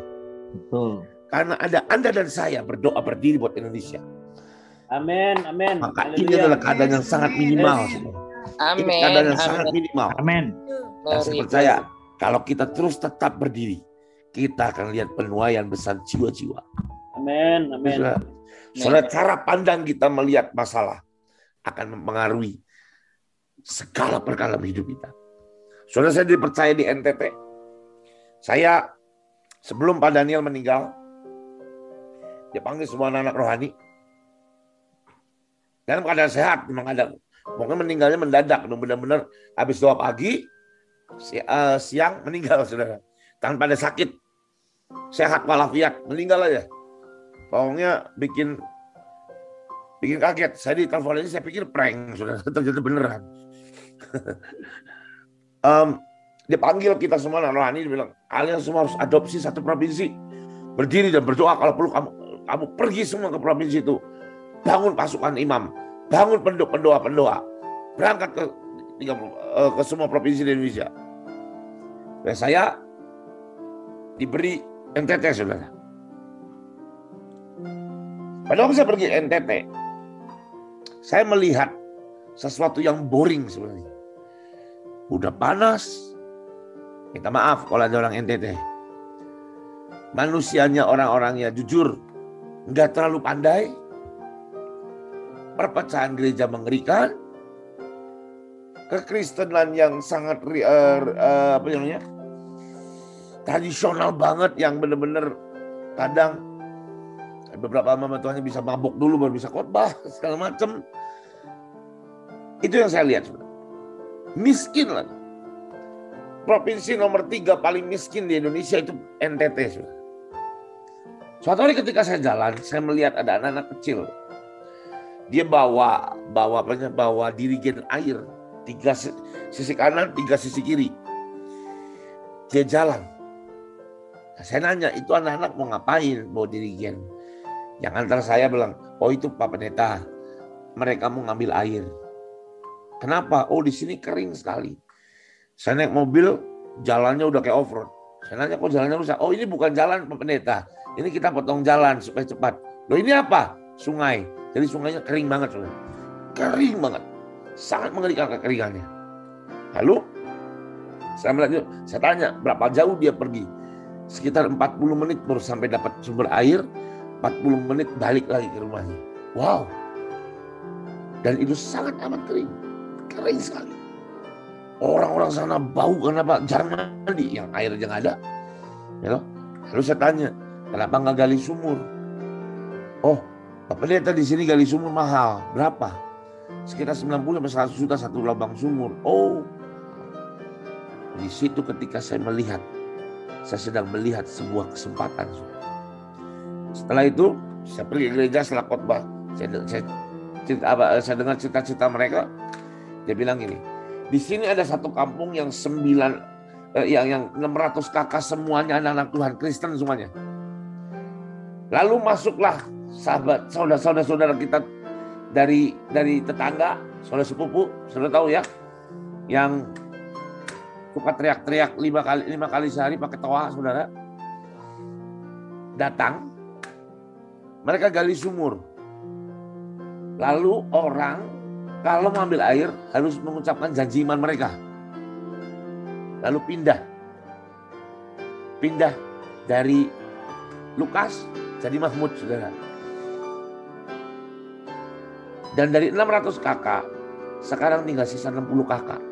Betul. Karena ada Anda dan saya berdoa berdiri buat Indonesia. Amin. Amin. Maka ini Haleluya. adalah keadaan yang sangat minimal. Yes. Ini Amin. keadaan yang Amin. sangat minimal. Amin. Dan saya percaya kalau kita terus tetap berdiri, kita akan lihat penuaian besar jiwa-jiwa. Amin. Amin. Saudara, cara pandang kita melihat masalah akan mempengaruhi segala perkara hidup kita. Saudara, saya dipercaya di NTT. Saya sebelum Pak Daniel meninggal, dia panggil semua anak-anak rohani. Dalam keadaan sehat, memang ada. Pokoknya meninggalnya mendadak, benar-benar habis doa pagi, siang meninggal, saudara. Tanpa ada sakit, sehat walafiat, meninggal aja. Pokoknya bikin kaget. Saya di telepon ini saya pikir prank, saudara, ternyata beneran. Dia panggil kita semua anak rohani, dia bilang, kalian semua harus adopsi satu provinsi, berdiri dan berdoa. Kalau perlu kamu pergi semua ke provinsi itu, bangun pasukan imam, bangun pendoa, berangkat ke semua provinsi di Indonesia. Dan saya diberi NTT, saudara. Pada waktu saya pergi NTT, saya melihat sesuatu yang boring sebenarnya. Udah panas. Minta maaf kalau ada orang NTT. Manusianya, orang-orangnya jujur, nggak terlalu pandai. Perpecahan gereja mengerikan. Kekristenan yang sangat tradisional banget, yang benar-benar kadang beberapa hamba Tuhannya bisa mabuk dulu baru bisa khotbah segala macam. Itu yang saya lihat. Miskin lah. Provinsi nomor 3 paling miskin di Indonesia itu NTT. Suatu hari ketika saya jalan, saya melihat ada anak-anak kecil. Dia bawa dirigen air, 3 sisi kanan, 3 sisi kiri. Dia jalan. Nah, saya nanya, itu anak-anak mau ngapain bawa dirigen? Yang antara saya bilang, oh itu Pak Pendeta, mereka mau ngambil air. Kenapa? Oh di sini kering sekali. Saya naik mobil, jalannya udah kayak off-road. Saya nanya, kok jalannya rusak? Oh ini bukan jalan Pak Pendeta. Ini kita potong jalan supaya cepat. Loh ini apa? Sungai. Jadi sungainya kering banget. Saudara. Kering banget. Sangat mengerikan kekeringannya. Lalu, saya tanya, berapa jauh dia pergi? Sekitar 40 menit baru sampai dapat sumber air. 40 menit balik lagi ke rumahnya. Wow. Dan itu sangat amat kering. Kering sekali. Orang-orang sana bau karena apa? Jarang mandi, yang air aja nggak ada. Ya, lalu saya tanya, kenapa nggak gali sumur? Oh, Pak Pendeta di sini gali sumur mahal. Berapa? Sekitar 90-100 juta satu lubang sumur. Oh, di situ ketika saya sedang melihat sebuah kesempatan. Setelah itu, saya pergi ke gereja setelah khotbah. Saya dengar cerita-cerita mereka. Dia bilang gini, di sini ada satu kampung yang 600 kakak semuanya anak-anak Tuhan Kristen semuanya. Lalu masuklah saudara-saudara kita dari tetangga, saudara sepupu, saudara tahu ya, yang suka teriak-teriak 5 kali sehari pakai toa, saudara. Datang, mereka gali sumur. Lalu orang kalau mengambil air harus mengucapkan janji iman mereka. Lalu pindah dari Lukas jadi Mahmud, saudara. Dan dari 600 kakak, sekarang tinggal sisa 60 kakak.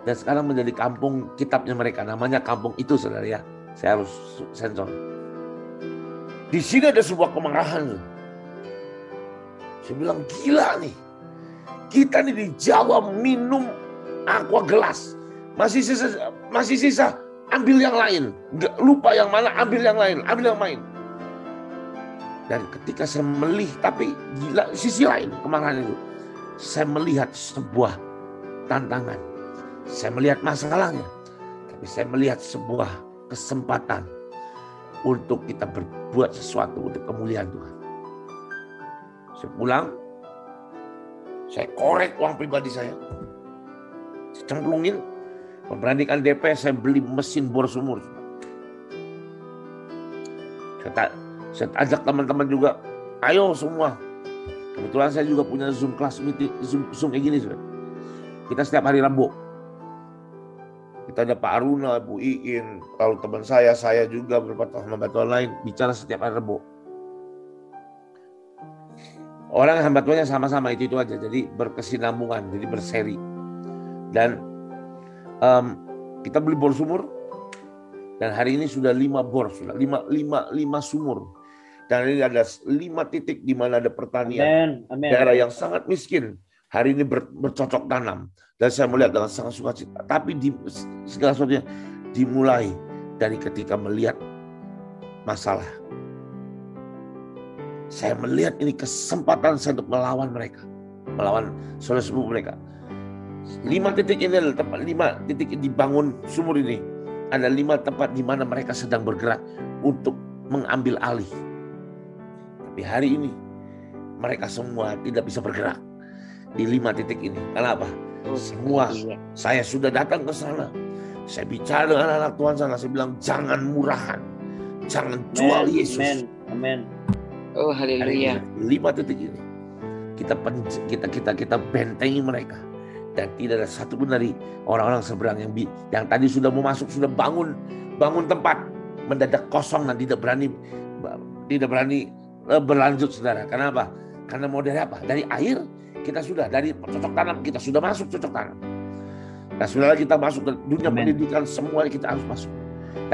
Dan sekarang menjadi kampung kitabnya mereka, namanya kampung itu, saudara ya. Saya harus sensor. Di sini ada sebuah kemarahan. Saya bilang, gila nih. Kita nih di Jawa minum aqua gelas. Masih sisa, ambil yang lain. Nggak lupa yang mana, ambil yang lain, ambil yang lain. Dan ketika saya tapi gila, sisi lain kemarahan itu. Saya melihat sebuah tantangan. saya melihat masalahnya, tapi saya melihat sebuah kesempatan untuk kita berbuat sesuatu untuk kemuliaan Tuhan. Saya pulang, saya korek uang pribadi saya cemplungin, memberanikan DP, saya beli mesin bor sumur. Saya ajak teman-teman juga, ayo semua. Kebetulan saya juga punya Zoom kelas meeting, Zoom kayak gini. Kita setiap hari Rabu. Kita ada Pak Aruna, Bu Iin, lalu teman saya juga beberapa hamba Tuhan lain bicara setiap hari Rabu. Orang hamba Tuhannya sama-sama itu aja, jadi berkesinambungan, jadi berseri. Dan kita beli bor sumur, dan hari ini sudah 5 bor, sudah 5 sumur. Dan ini ada 5 titik di mana ada pertanian. Amin. Daerah yang sangat miskin hari ini bercocok tanam. Dan saya melihat dengan sangat sukacita. Tapi segala sesuatunya dimulai dari ketika melihat masalah. Saya melihat ini kesempatan saya untuk melawan mereka, melawan saudara sepupu mereka. 5 titik ini adalah tempat, 5 titik dibangun sumur ini. Ada 5 tempat di mana mereka sedang bergerak untuk mengambil alih. Tapi hari ini mereka semua tidak bisa bergerak di 5 titik ini. Kenapa? Semua saya sudah datang ke sana. Saya bicara dengan anak Tuhan sana. Saya bilang jangan murahan, jangan jual Yesus. Amin. Oh, haleluya. 5 titik ini kita bentengi mereka. Dan tidak ada satupun dari orang-orang seberang yang tadi sudah mau masuk, sudah bangun tempat, mendadak kosong dan tidak berani berlanjut, saudara. Kenapa? Karena mau dari apa? Dari air kita sudah, dari cocok tanam kita sudah masuk cocok tanam. Nah, saudara, kita masuk ke dunia pendidikan, semua kita harus masuk.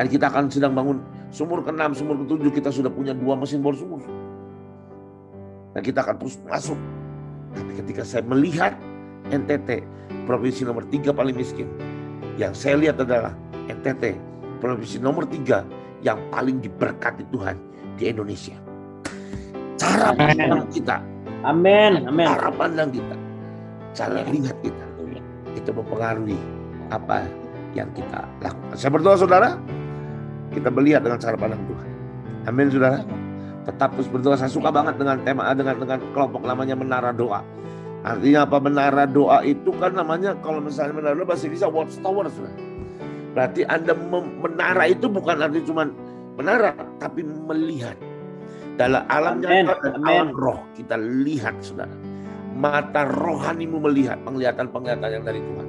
Dan kita akan sedang bangun sumur ke-6, sumur ke-7, kita sudah punya 2 mesin bor sumur. Dan kita akan terus masuk. Tapi ketika saya melihat NTT, provinsi nomor 3 paling miskin, yang saya lihat adalah NTT, provinsi nomor 3 yang paling diberkati Tuhan di Indonesia. Cara pandang kita, cara pandang kita, cara lihat kita, itu mempengaruhi apa yang kita lakukan. Saya berdoa, saudara, kita melihat dengan cara pandang Tuhan. Amin, saudara. Tetap terus berdoa. Saya suka banget dengan tema, dengan kelompok namanya Menara Doa. Artinya apa? Menara doa itu kan namanya, kalau misalnya menara doa bahasa Indonesia watchtower, saudara. Berarti Anda menara itu bukan arti cuma menara, tapi melihat. Dalam alam nyata dan alam roh kita lihat, saudara. Mata rohanimu melihat penglihatan yang dari Tuhan.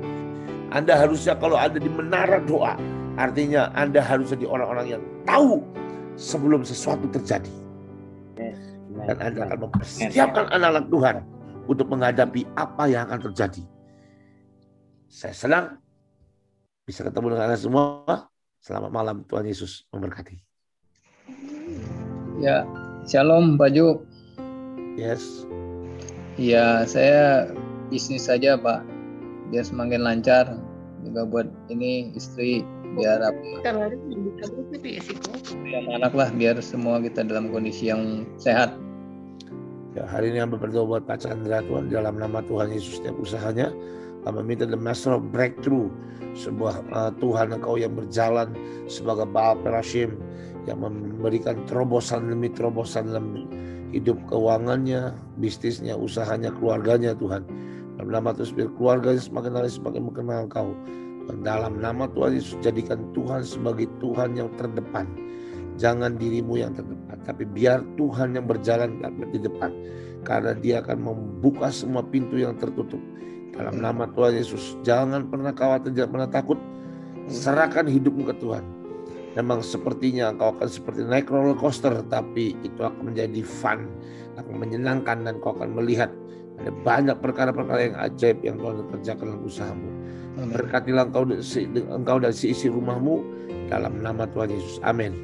Anda harusnya kalau ada di menara doa, artinya Anda harus jadi orang-orang yang tahu sebelum sesuatu terjadi. Dan Anda akan mempersiapkan anak-anak Tuhan untuk menghadapi apa yang akan terjadi. Saya senang bisa ketemu dengan Anda semua. Selamat malam, Tuhan Yesus memberkati. Ya, shalom Pak Ju. Yes. Ya, saya bisnis saja Pak, biar semakin lancar. Juga buat ini istri, biar anak lah, biar semua kita dalam kondisi yang sehat. Ya, hari ini hamba berdoa buat Pak Chandra, Tuhan, dalam nama Tuhan Yesus, setiap usahanya kami minta the master of breakthrough, sebuah Tuhan Engkau yang berjalan sebagai Baal Perashim, yang memberikan terobosan demi terobosan dalam hidup keuangannya, bisnisnya, usahanya, keluarganya, Tuhan. Dalam nama Tuhan, biar keluarganya semakin hari semakin mengenal Engkau. Dan dalam nama Tuhan Yesus, jadikan Tuhan sebagai Tuhan yang terdepan. Jangan dirimu yang terdepan, tapi biar Tuhan yang berjalan di depan. Karena Dia akan membuka semua pintu yang tertutup. Dalam nama Tuhan Yesus, jangan pernah khawatir, jangan pernah takut. Serahkan hidupmu ke Tuhan. Memang sepertinya engkau akan seperti naik roller coaster, tapi itu akan menjadi fun, akan menyenangkan, dan kau akan melihat ada banyak perkara-perkara yang ajaib yang Tuhan kerjakan dalam usahamu. Berkatilah engkau dan isi rumahmu dalam nama Tuhan Yesus. Amin.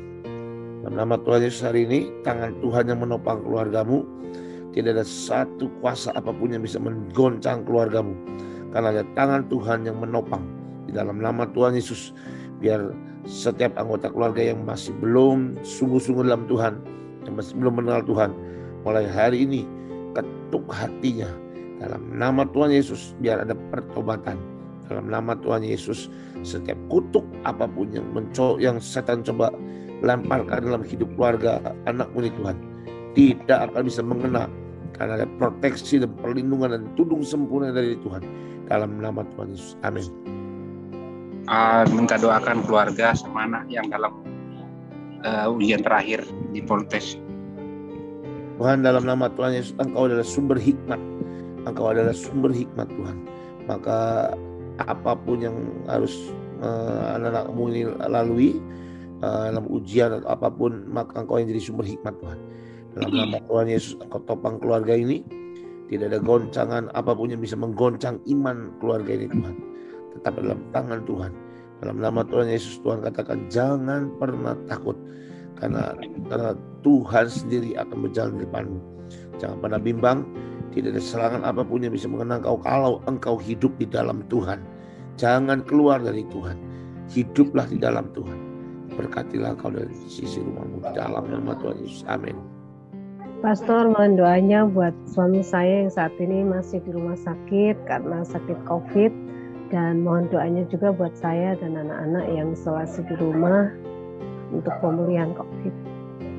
Dalam nama Tuhan Yesus, hari ini tangan Tuhan yang menopang keluargamu. Tidak ada satu kuasa apapun yang bisa menggoncang keluargamu, karena ada tangan Tuhan yang menopang. Di dalam nama Tuhan Yesus, biar setiap anggota keluarga yang masih belum sungguh-sungguh dalam Tuhan, yang masih belum mengenal Tuhan, mulai hari ini ketuk hatinya. Dalam nama Tuhan Yesus, biar ada pertobatan, Dalam nama Tuhan Yesus, setiap kutuk apapun yang setan coba lemparkan dalam hidup keluarga anakmu ini Tuhan, tidak akan bisa mengena, karena ada proteksi dan perlindungan dan tudung sempurna dari Tuhan. Dalam nama Tuhan Yesus, amin. Minta doakan keluarga sama anak yang dalam ujian terakhir di Poltes. Tuhan, dalam nama Tuhan Yesus, Engkau adalah sumber hikmat. Engkau adalah sumber hikmat Tuhan. Maka apapun yang harus anak-anakmu ini lalui dalam ujian atau apapun, maka Engkau yang jadi sumber hikmat Tuhan. Dalam nama Tuhan Yesus, Engkau topang keluarga ini. Tidak ada goncangan apapun yang bisa menggoncang iman keluarga ini Tuhan. Tetap dalam tangan Tuhan. Dalam nama Tuhan Yesus, Tuhan katakan jangan pernah takut, karena Tuhan sendiri akan berjalan di depanmu. Jangan pernah bimbang. Tidak ada serangan apapun yang bisa mengenang engkau kalau engkau hidup di dalam Tuhan. Jangan keluar dari Tuhan. Hiduplah di dalam Tuhan. Berkatilah kau dari sisi rumahmu di dalam nama Tuhan Yesus. Amin. Pastor, mohon doanya buat suami saya yang saat ini masih di rumah sakit karena sakit COVID. Dan mohon doanya juga buat saya dan anak-anak yang isolasi di rumah untuk pemulihan COVID.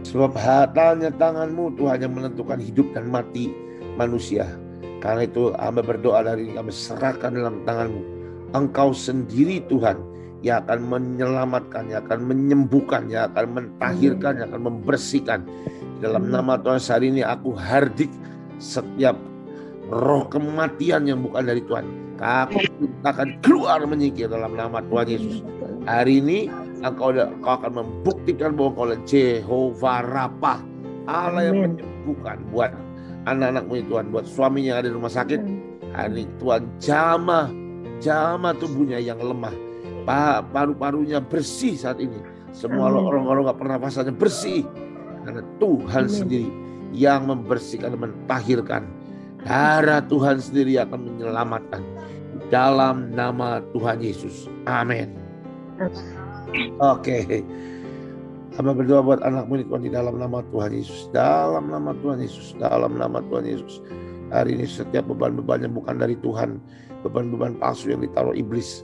Sebab tanya tanganmu Tuhan yang menentukan hidup dan mati manusia. Karena itu hamba berdoa dari ini, kami serahkan dalam tanganmu. Engkau sendiri Tuhan yang akan menyelamatkan, yang akan menyembuhkan, yang akan mentahirkan, yang akan membersihkan. Dalam nama Tuhan hari ini aku hardik setiap roh kematian yang bukan dari Tuhan. Aku akan keluar menyingkir dalam nama Tuhan Yesus. Hari ini engkau akan membuktikan bahwa engkau adalah Jehovah Rapha, Allah yang menyembuhkan buat anak-anakmu ini Tuhan, buat suaminya yang ada di rumah sakit. Hari ini Tuhan jamah tubuhnya yang lemah, paru-parunya bersih saat ini. Semua orang-orang gak pernapasannya bersih, karena Tuhan sendiri yang membersihkan dan mentahirkan. Darah Tuhan sendiri akan menyelamatkan. Dalam nama Tuhan Yesus, amin. Oke. Hamba berdoa buat anakmu ini Tuhan, di dalam nama Tuhan Yesus. Dalam nama Tuhan Yesus. Dalam nama Tuhan Yesus. Hari ini setiap beban-beban yang bukan dari Tuhan, beban-beban palsu yang ditaruh iblis,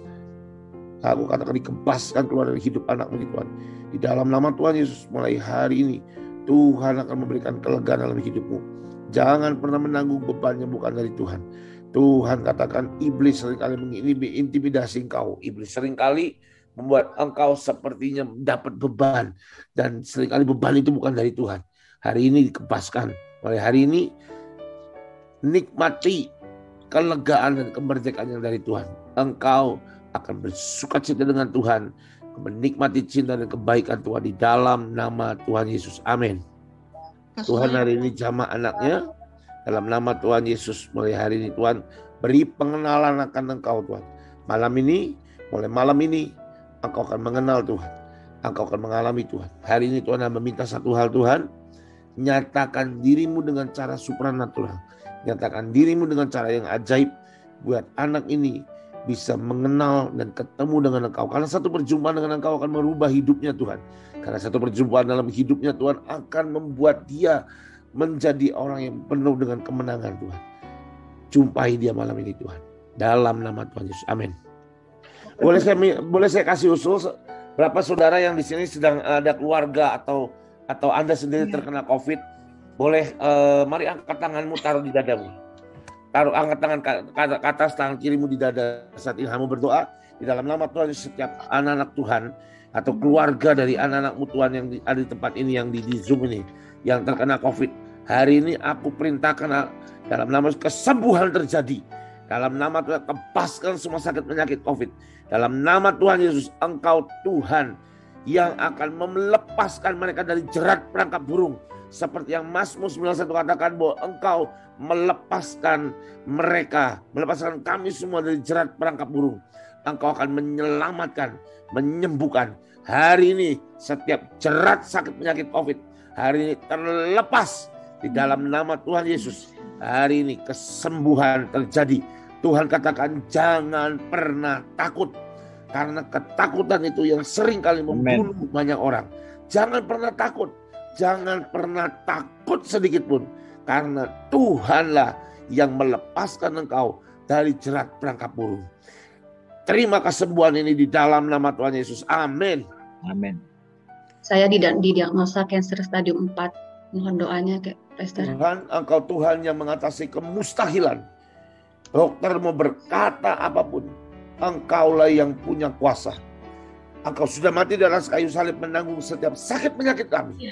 aku katakan dikebaskan keluar dari hidup anakmu ini Tuhan. Di dalam nama Tuhan Yesus, mulai hari ini Tuhan akan memberikan kelegaan dalam hidupmu. Jangan pernah menanggung beban yang bukan dari Tuhan. Tuhan katakan iblis seringkali mengintimidasi engkau. Iblis seringkali membuat engkau sepertinya dapat beban. Dan seringkali beban itu bukan dari Tuhan. Hari ini dikebaskan. Mulai hari ini nikmati kelegaan dan kemerdekaan yang dari Tuhan. Engkau akan bersukacita dengan Tuhan, menikmati cinta dan kebaikan Tuhan di dalam nama Tuhan Yesus. Amin. Tuhan hari ini jamah anaknya. Dalam nama Tuhan Yesus, mulai hari ini Tuhan beri pengenalan akan engkau Tuhan. Mulai malam ini engkau akan mengenal Tuhan. Engkau akan mengalami Tuhan. Hari ini Tuhan meminta satu hal Tuhan. Nyatakan dirimu dengan cara supranatural. Nyatakan dirimu dengan cara yang ajaib. Buat anak ini bisa mengenal dan ketemu dengan engkau. Karena satu perjumpaan dengan engkau akan merubah hidupnya Tuhan. Karena satu perjumpaan dalam hidupnya Tuhan akan membuat dia menjadi orang yang penuh dengan kemenangan Tuhan. Jumpai dia malam ini Tuhan. Dalam nama Tuhan Yesus. Amin. Boleh saya kasih usul berapa saudara yang di sini sedang ada keluarga atau Anda sendiri terkena COVID? Boleh mari angkat tanganmu, taruh di dadamu. Angkat tangan ke atas, tangan kirimu di dada. Saat ini kamu berdoa di dalam nama Tuhan. Setiap anak-anak Tuhan atau keluarga dari anak-anakmu Tuhan yang ada di tempat ini, yang di Zoom ini, yang terkena COVID. Hari ini aku perintahkan dalam nama kesembuhan terjadi. Dalam nama Tuhan, lepaskan semua sakit penyakit COVID. Dalam nama Tuhan Yesus, engkau Tuhan yang akan melepaskan mereka dari jerat perangkap burung. Seperti yang Mazmur 91 katakan bahwa engkau melepaskan mereka, melepaskan kami semua dari jerat perangkap burung. Engkau akan menyelamatkan, menyembuhkan. Hari ini setiap jerat sakit penyakit COVID, hari ini terlepas di dalam nama Tuhan Yesus. Hari ini kesembuhan terjadi. Tuhan katakan jangan pernah takut. Karena ketakutan itu yang sering kali membunuh banyak orang. Jangan pernah takut. Jangan pernah takut sedikit pun. Karena Tuhanlah yang melepaskan engkau dari jerat perangkap burung. Terima kesembuhan ini di dalam nama Tuhan Yesus. Amin. Amin. Saya didiagnosa kanker stadium 4. Mohon doanya, Pastor. Tuhan, Engkau Tuhan yang mengatasi kemustahilan. Dokter mau berkata apapun, Engkaulah yang punya kuasa. Engkau sudah mati di atas kayu salib menanggung setiap sakit penyakit kami.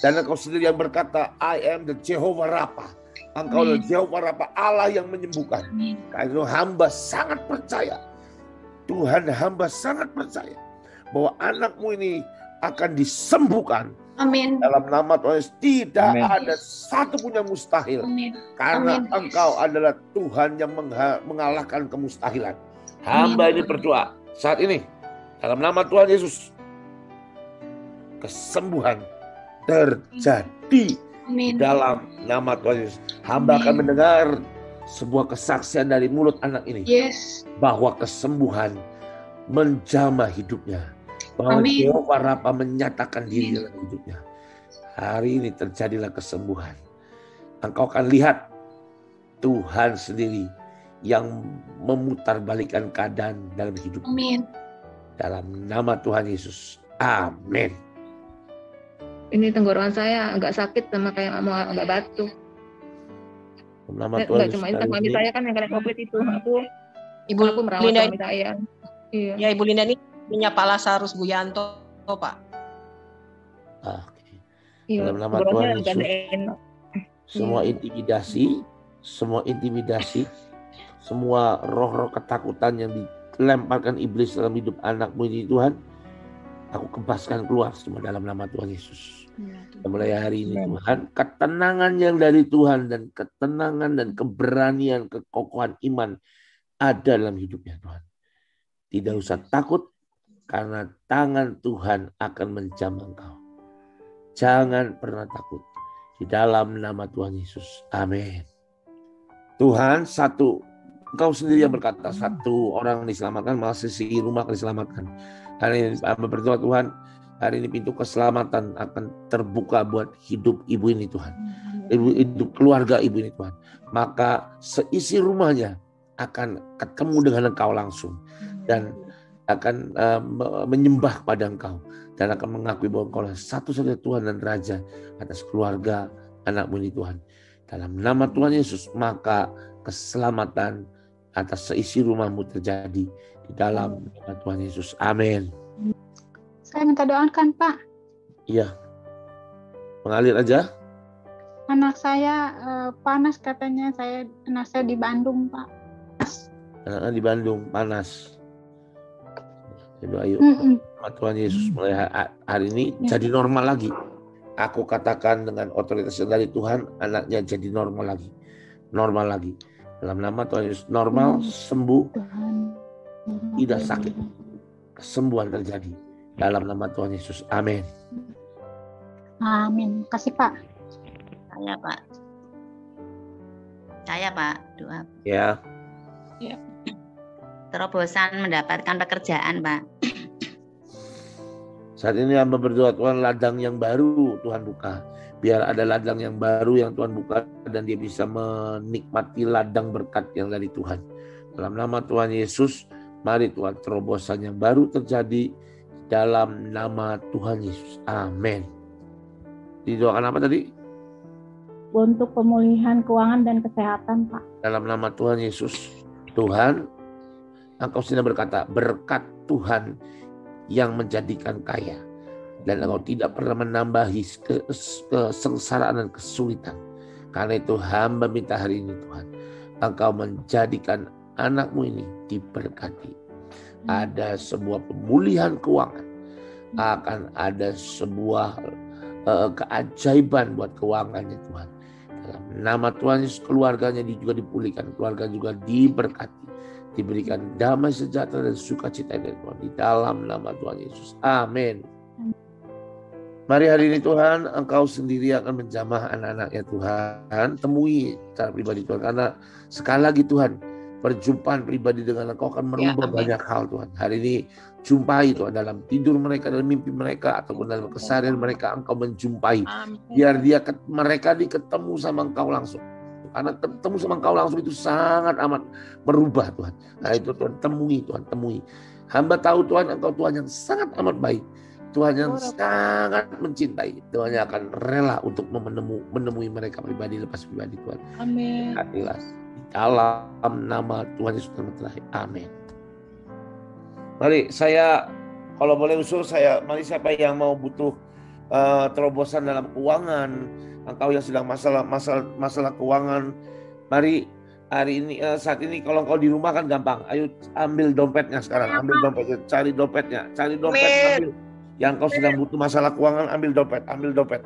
Dan Engkau sendiri yang berkata, I am the Jehovah Rapha. Engkau adalah Jehovah Rapha, Allah yang menyembuhkan. Karena itu hamba sangat percaya. Tuhan, hamba sangat percaya bahwa anakmu ini akan disembuhkan. Amin. Dalam nama Tuhan Yesus, tidak ada satu pun yang mustahil. Amin. Karena Amin. Engkau adalah Tuhan yang mengalahkan kemustahilan. Hamba ini berdoa saat ini dalam nama Tuhan Yesus, kesembuhan terjadi. Amin. Dalam nama Tuhan Yesus. Hamba akan mendengar sebuah kesaksian dari mulut anak ini. Yes. Bahwa kesembuhan menjamah hidupnya. Bahwa Amin. Jehovah Rapha menyatakan diri dalam hidupnya. Hari ini terjadilah kesembuhan. Engkau akan lihat Tuhan sendiri yang memutarbalikkan keadaan dalam hidup. Amin. Dalam nama Tuhan Yesus. Amin. Ini tenggorokan saya agak sakit sama kayak mau agak batuk. Nama Tuhan Enggak Yesus. cuma itu, suami saya kan yang kena COVID itu. Ibu Aku merawat Linda suami saya. Iya. Ya, Ibu Linda ini punya Pak Lazarus Buyanto, Pak. Iya. Dalam nama Tuhan Tenggorokannya agak Yesus. enak. Semua intimidasi, semua roh-roh ketakutan yang dilemparkan iblis dalam hidup anakmu ini Tuhan, aku kempaskan keluar semua dalam nama Tuhan Yesus. Dan mulai hari ini Tuhan, ketenangan yang dari Tuhan dan ketenangan dan keberanian, kekokohan iman ada dalam hidupnya Tuhan. Tidak usah takut karena tangan Tuhan akan menjamah engkau. Jangan pernah takut. Di dalam nama Tuhan Yesus. Amin. Tuhan, engkau sendiri yang berkata, satu orang diselamatkan, malah sisi rumah akan diselamatkan. Hari ini berdoa Tuhan, hari ini pintu keselamatan akan terbuka buat hidup ibu ini Tuhan. Hidup keluarga ibu ini Tuhan. Maka seisi rumahnya akan ketemu dengan engkau langsung. Dan akan menyembah pada engkau. Dan akan mengakui bahwa engkau adalah satu-satunya Tuhan dan Raja atas keluarga anakmu ini Tuhan. Dalam nama Tuhan Yesus, maka keselamatan atas seisi rumahmu terjadi di dalam nama Tuhan Yesus. Amin. Saya minta doakan, Pak. Iya. Mengalir aja. Anak saya panas katanya. Anak saya di Bandung, Pak. Anaknya di Bandung panas. Doa yuk. Nama Tuhan Yesus mulai hari ini jadi normal lagi. Aku katakan dengan otoritas dari Tuhan, anaknya jadi normal lagi. Normal lagi. Dalam nama Tuhan Yesus, normal, sembuh, tidak sakit. Kesembuhan terjadi. Dalam nama Tuhan Yesus. Amin. Amin. Kasih Pak. Saya Pak, doa. Ya. Terobosan mendapatkan pekerjaan, Pak. Saat ini hamba berdoa Tuhan, ladang yang baru Tuhan buka. Biar ada ladang yang baru yang Tuhan buka dan dia bisa menikmati ladang berkat yang dari Tuhan. Dalam nama Tuhan Yesus, mari Tuhan terobosan yang baru terjadi dalam nama Tuhan Yesus. Amin. Didoakan apa tadi? Untuk pemulihan keuangan dan kesehatan, Pak. Dalam nama Tuhan Yesus. Tuhan, Engkau sudah berkata, berkat Tuhan yang menjadikan kaya. Dan Engkau tidak pernah menambahi kesengsaraan dan kesulitan. Karena itu hamba minta hari ini Tuhan, Engkau menjadikan anakmu ini diberkati. Ada sebuah pemulihan keuangan. Akan ada sebuah keajaiban buat keuangannya Tuhan. Dalam nama Tuhan Yesus, keluarganya juga dipulihkan. Keluarga juga diberkati. Diberikan damai sejahtera dan sukacita dari Tuhan. Di dalam nama Tuhan Yesus. Amin. Mari hari ini Tuhan, Engkau sendiri akan menjamah anak-anaknya Tuhan. Temui secara pribadi Tuhan. Karena sekali lagi Tuhan, perjumpaan pribadi dengan Engkau akan merubah banyak hal Tuhan. Hari ini jumpai Tuhan dalam tidur mereka, dalam mimpi mereka, ataupun dalam keseharian mereka Engkau menjumpai. Biar mereka ketemu sama Engkau langsung. Karena ketemu sama Engkau langsung itu sangat amat merubah Tuhan. Nah itu Tuhan, temui Tuhan, temui. Hamba tahu Tuhan, Engkau Tuhan yang sangat amat baik. Tuhan yang sangat mencintai. Tuhan yang akan rela untuk menemui mereka pribadi lepas pribadi Tuhan. Amin. Hatilah. Dalam nama Tuhan Yesus terakhir. Amin. Mari saya, kalau boleh usul saya, mari siapa yang mau butuh terobosan dalam keuangan, engkau yang sedang masalah keuangan, mari hari ini saat ini kalau engkau di rumah kan gampang. Ayo ambil dompetnya sekarang, ambil dompetnya, cari dompetnya, ambil. Yang kau sedang butuh masalah keuangan, ambil dompet.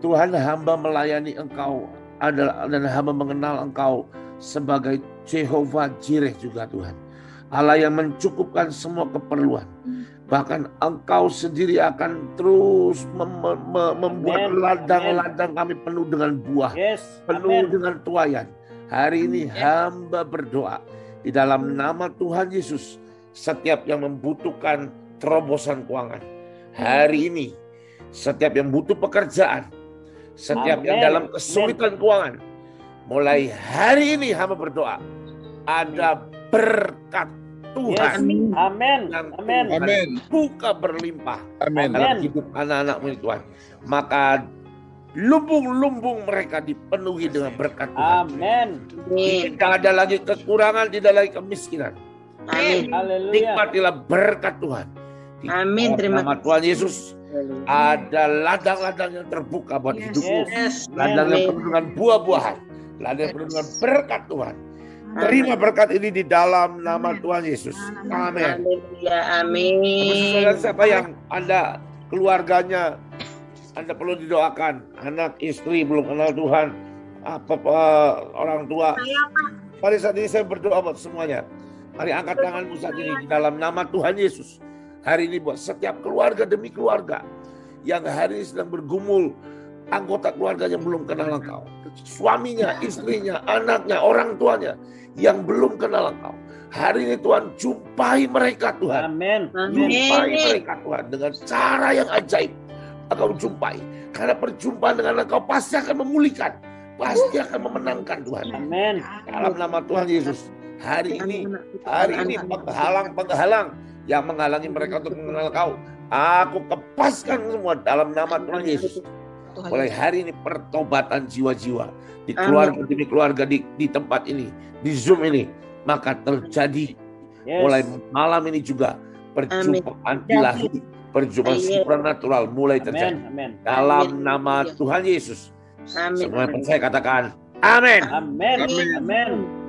Tuhan, hamba melayani Engkau dan hamba mengenal Engkau sebagai Jehovah Jireh juga Tuhan. Allah yang mencukupkan semua keperluan. Bahkan Engkau sendiri akan terus membuat ladang-ladang kami penuh dengan buah, penuh dengan tuaian. Hari ini hamba berdoa di dalam nama Tuhan Yesus, setiap yang membutuhkan terobosan keuangan hari ini, setiap yang butuh pekerjaan, setiap yang dalam kesulitan keuangan, mulai hari ini hamba berdoa ada berkat Tuhan. Amin. Buka berlimpah dalam hidup anak-anakmu Tuhan. Maka lumbung-lumbung mereka dipenuhi dengan berkat Tuhan. Amin. Tidak ada lagi kekurangan, tidak lagi kemiskinan. Amin. Nikmatilah berkat Tuhan. Amin. Terima kasih Tuhan Yesus. Ada ladang-ladang yang terbuka buat hidupmu. Ladang yang penuh dengan buah-buahan. Ladang yang penuh dengan berkat Tuhan. Terima berkat ini di dalam nama Tuhan Yesus. Amin. Amin. Siapa yang Anda keluarganya Anda perlu didoakan, anak, istri belum kenal Tuhan, orang tua. Mari saat ini saya berdoa buat semuanya. Mari angkat tanganmu saat ini di dalam nama Tuhan Yesus. Hari ini buat setiap keluarga demi keluarga yang hari ini sedang bergumul, anggota keluarganya belum kenal Engkau. Suaminya, istrinya, anaknya, orang tuanya yang belum kenal Engkau. Hari ini Tuhan, jumpai mereka Tuhan. Amin. Jumpai mereka Tuhan dengan cara yang ajaib. Engkau jumpai. Karena perjumpaan dengan Engkau pasti akan memulihkan. Pasti akan memenangkan Tuhan. Amin. Dalam nama Tuhan Yesus. Hari ini penghalang-penghalang yang menghalangi mereka untuk mengenal Kau, aku kepaskan semua dalam nama Tuhan Yesus. Mulai hari ini pertobatan jiwa-jiwa di keluarga demi keluarga di tempat ini, di Zoom ini, maka terjadi mulai malam ini juga perjumpaan ilahi, perjumpaan supranatural mulai terjadi. Dalam nama Tuhan Yesus. Semua yang percaya katakan amin. Amin.